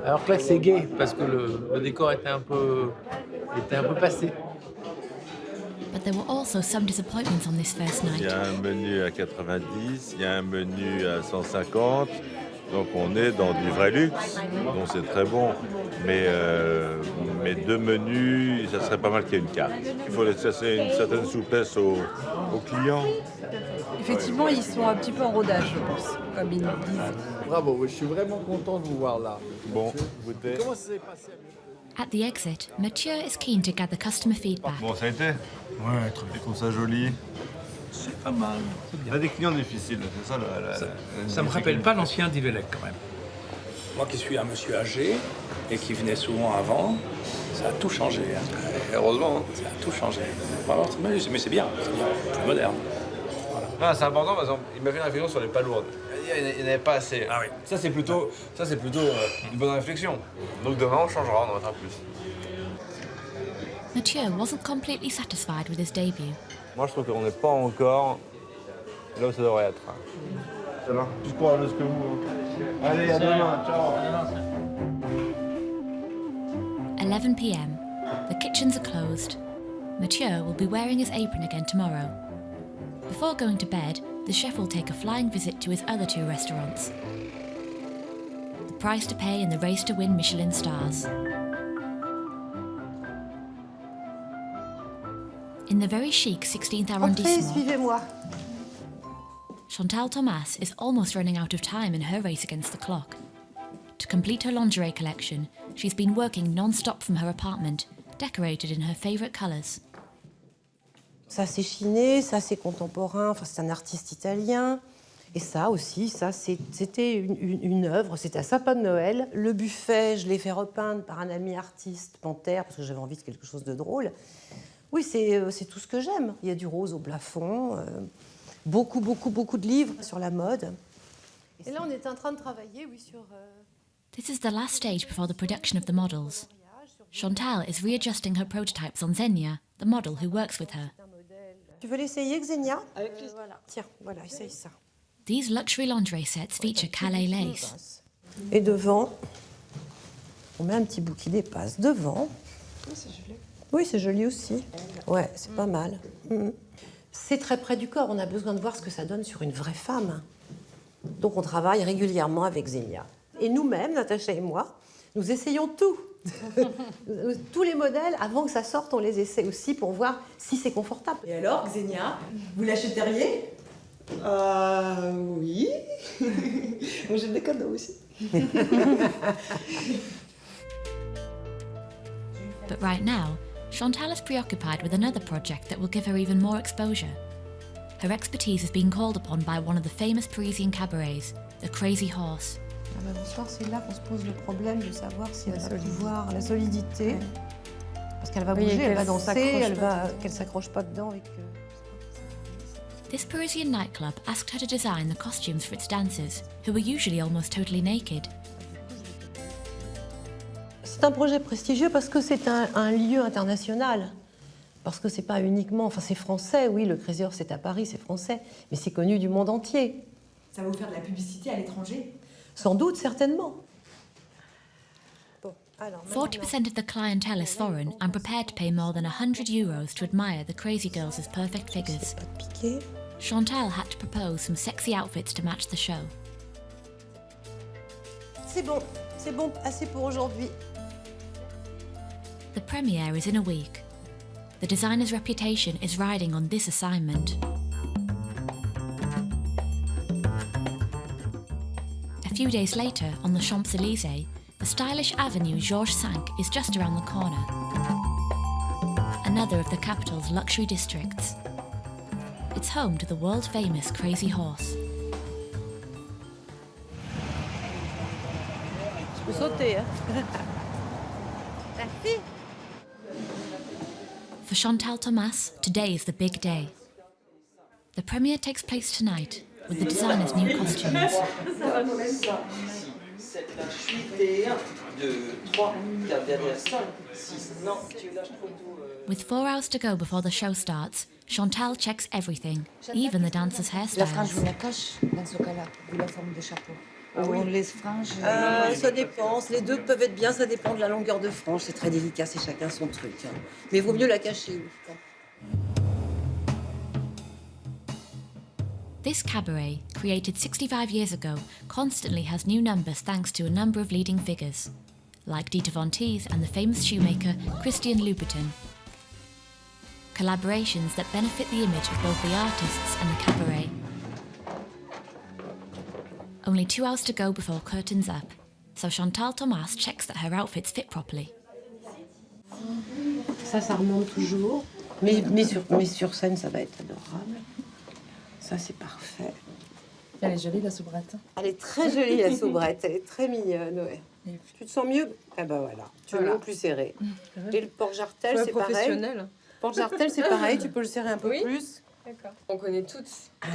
Alors que là, c'est gai parce que le décor était un peu passé. But there were also some disappointments on this first Il night. y a un menu à 90, il y a un menu à 150, donc on est dans du vrai luxe, donc c'est très bon. Mais 2 menus, ça serait pas mal qu'il y ait une carte. Il faut laisser une certaine souplesse aux clients. Effectivement, ils sont un petit peu en rodage, je pense, comme ils nous disent. Bravo, je suis vraiment content de vous voir là. Bon, goûtez. Comment ça s'est passé? At the exit, Mathieu is keen to gather customer feedback. Bon, ça a été? Ouais, très bien. Je trouve ça joli. C'est pas mal. Il y a des clients difficiles, c'est ça Ça me rappelle pas l'ancien Divelec quand même. Moi qui suis un monsieur âgé et qui venais souvent avant, ça a tout changé. Hein. Heureusement, ça a tout changé. Vraiment, mais c'est bien, c'est moderne. Voilà. Ah, c'est important parce qu'il m'a fait une réflexion sur les palourdes. Il n'y en avait pas assez. Ah oui. Ça, c'est plutôt une bonne réflexion. Donc demain, on changera, on en mettra plus. Mathieu wasn't completely satisfied with his debut. Moi, je trouve qu'on n'est pas encore là où ça devrait être. Ça va? Plus courageuse que vous. Allez, à demain. Ciao. 11 p.m. The kitchens are closed. Mathieu will be wearing his apron again tomorrow. Before going to bed, the chef will take a flying visit to his other 2 restaurants. The price to pay in the race to win Michelin stars. In the very chic 16th arrondissement, suivez-moi. Chantal Thomas is almost running out of time in her race against the clock. To complete her lingerie collection, she's been working non-stop from her apartment, decorated in her favourite colours. Ça c'est chiné, ça c'est contemporain, enfin c'est un artiste italien. Et ça aussi, ça c'était une œuvre, c'était un sapin de Noël. Le buffet, je l'ai fait repeindre par un ami artiste, Panthère, parce que j'avais envie de quelque chose de drôle. Oui, c'est tout ce que j'aime. Il y a du rose au plafond, beaucoup de livres sur la mode. Et là, on est en train de travailler, oui, sur... This is the last stage before the production of the models. Chantal is readjusting her prototypes on Xenia, the model who works with her. Tu veux l'essayer, Xenia? Avec plaisir. Tiens, voilà, essaye ça. These luxury lingerie sets feature Calais lace. Et devant, on met un petit bout qui dépasse. Devant. Oui, c'est joli. Oui, c'est joli aussi. Ouais, c'est pas mal. C'est très près du corps. On a besoin de voir ce que ça donne sur une vraie femme. Donc on travaille régulièrement avec Xenia. Et nous-mêmes, Natacha et moi, nous essayons tout. Tous les modèles, avant que ça sorte, on les essaie aussi pour voir si c'est confortable. Et alors, Xenia, vous l'achèteriez? Oui. Moi, j'aime des cadeaux aussi. But right now, Chantal is preoccupied with another project that will give her even more exposure. Her expertise is being called upon by one of the famous Parisian cabarets, the Crazy Horse. Ah ben bonsoir, c'est là qu'on se pose le problème de savoir si elle va pouvoir, la solidité. Parce qu'elle va bouger, elle va danser, qu'elle s'accroche pas dedans avec... This Parisian nightclub asked her to design the costumes for its dancers, who were usually almost totally naked. C'est un projet prestigieux parce que c'est un lieu international. Parce que c'est pas uniquement... Enfin, c'est français, oui, le Crazy Horse, c'est à Paris, c'est français. Mais c'est connu du monde entier. Ça va vous faire de la publicité à l'étranger? Sans doute, certainement. 40% of the clientele is foreign and prepared to pay more than €100 to admire the crazy girls' perfect figures. Chantal had to propose some sexy outfits to match the show. C'est bon, assez pour aujourd'hui. The premiere is in a week. The designer's reputation is riding on this assignment. A few days later, on the Champs-Élysées, the stylish avenue Georges V is just around the corner. Another of the capital's luxury districts. It's home to the world-famous Crazy Horse. Je peux sauter, hein. Merci. For Chantal Thomas, today is the big day. The premiere takes place tonight, with the designer's new costumes. With 4 hours to go before the show starts, Chantal checks everything, even the dancers' La frange, vous hairstyles. la cache dans ce cas-là, ou la forme de chapeau. On laisse frange. Ça dépend, les deux peuvent être bien, ça dépend de la longueur de frange, c'est très délicat, c'est chacun son truc. Hein. Mais il vaut mieux la cacher. This cabaret, created 65 years ago, constantly has new numbers thanks to a number of leading figures, like Dieter von Teese and the famous shoemaker Christian Louboutin. Collaborations that benefit the image of both the artists and the cabaret. Only 2 hours to go before curtains up, so Chantal Thomas checks that her outfits fit properly. Ça remonte toujours. Mais sur scène, ça va être adorable. Ça, c'est parfait. Elle est jolie, la soubrette. Elle est très jolie, la soubrette. Elle est très mignonne, ouais. Tu te sens mieux? Ah ben voilà. Tu le mets plus serré. Et le porte-jartel, c'est pareil. Porte-jartel, c'est pareil. Tu peux le serrer un peu plus. D'accord. On connaît toutes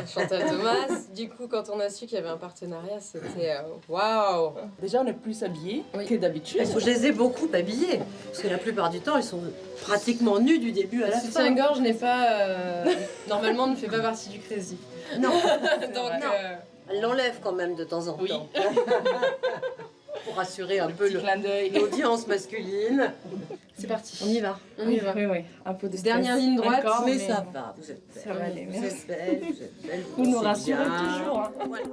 Chantal Thomas. Du coup, quand on a su qu'il y avait un partenariat, c'était waouh. Déjà, on est plus habillés que d'habitude. Je les ai beaucoup habillées. Parce que la plupart du temps, elles sont pratiquement nues du début à la fin. Le soutien-gorge n'est pas... normalement, ne fait pas partie du crazy. Non. Donc, non. Elle l'enlève quand même de temps en temps. Pour assurer un peu l'audience masculine. C'est parti. On y va. On y va. Oui. Un peu de stress. Dernière ligne droite, D'accord, mais ça va. Vous êtes belle. Ça va aller, Vous merci. êtes belle, vous êtes belle. Vous nous dansez rassurez bien. toujours. Hein. Voilà.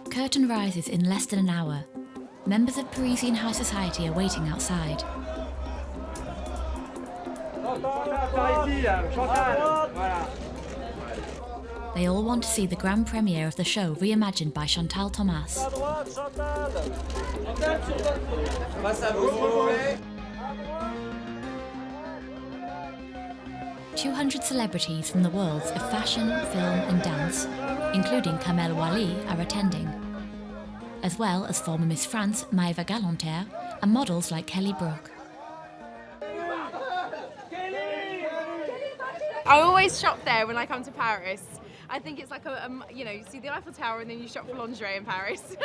Curtain rises in less than an hour. Members of Parisian high society are waiting outside. They all want to see the grand premiere of the show reimagined by Chantal Thomas. 200 celebrities from the worlds of fashion, film and dance, including Kamel Wally, are attending, as well as former Miss France Maëva Galanter and models like Kelly Brook. I always shop there when I come to Paris. I think it's like you know, you see the Eiffel Tower and then you shop for lingerie in Paris.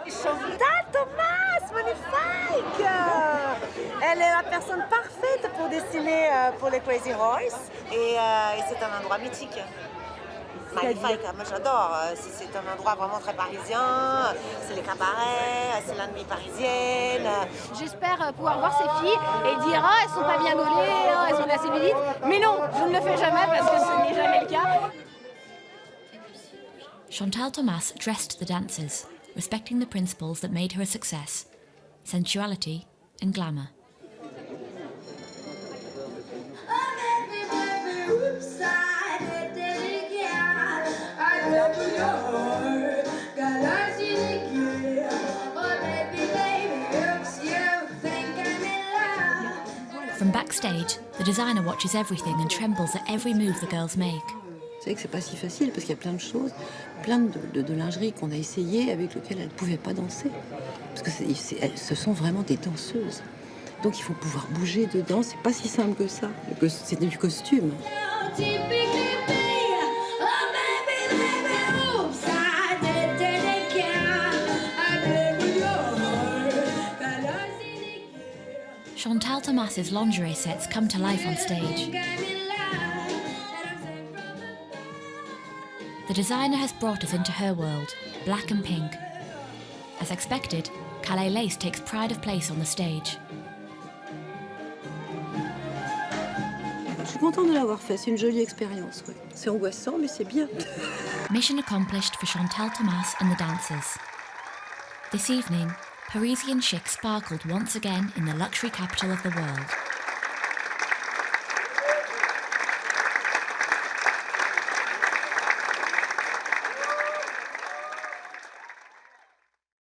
Chantal Thomas, magnifique! Elle est la personne parfaite pour dessiner pour les Crazy Horse et c'est un endroit mythique. Magnifique, moi j'adore. C'est un endroit vraiment très parisien. C'est les cabarets, c'est la nuit parisienne. J'espère pouvoir voir ces filles et dire elles sont pas bien gaulées, elles ont de la cellulite. Mais non, je ne le fais jamais parce que ce n'est jamais le cas. Chantal Thomas dressed the dancers, respecting the principles that made her a success: sensuality and glamour. From backstage, the designer watches everything and trembles at every move the girls make. Vous savez que c'est pas si facile parce qu'il y a plein de choses, plein de lingerie qu'on a essayé avec lesquelles elles ne pouvaient pas danser. Parce que ce sont vraiment des danseuses. Donc il faut pouvoir bouger dedans, c'est pas si simple que ça. C'est du costume. Chantal Thomas's lingerie sets come to life on stage. The designer has brought us into her world, black and pink. As expected, Calais lace takes pride of place on the stage. Je suis contente de l'avoir fait, c'est une jolie expérience. Ouais. C'est angoissant, mais c'est bien. Mission accomplished for Chantal Thomas and the dancers. This evening, Parisian chic sparkled once again in the luxury capital of the world.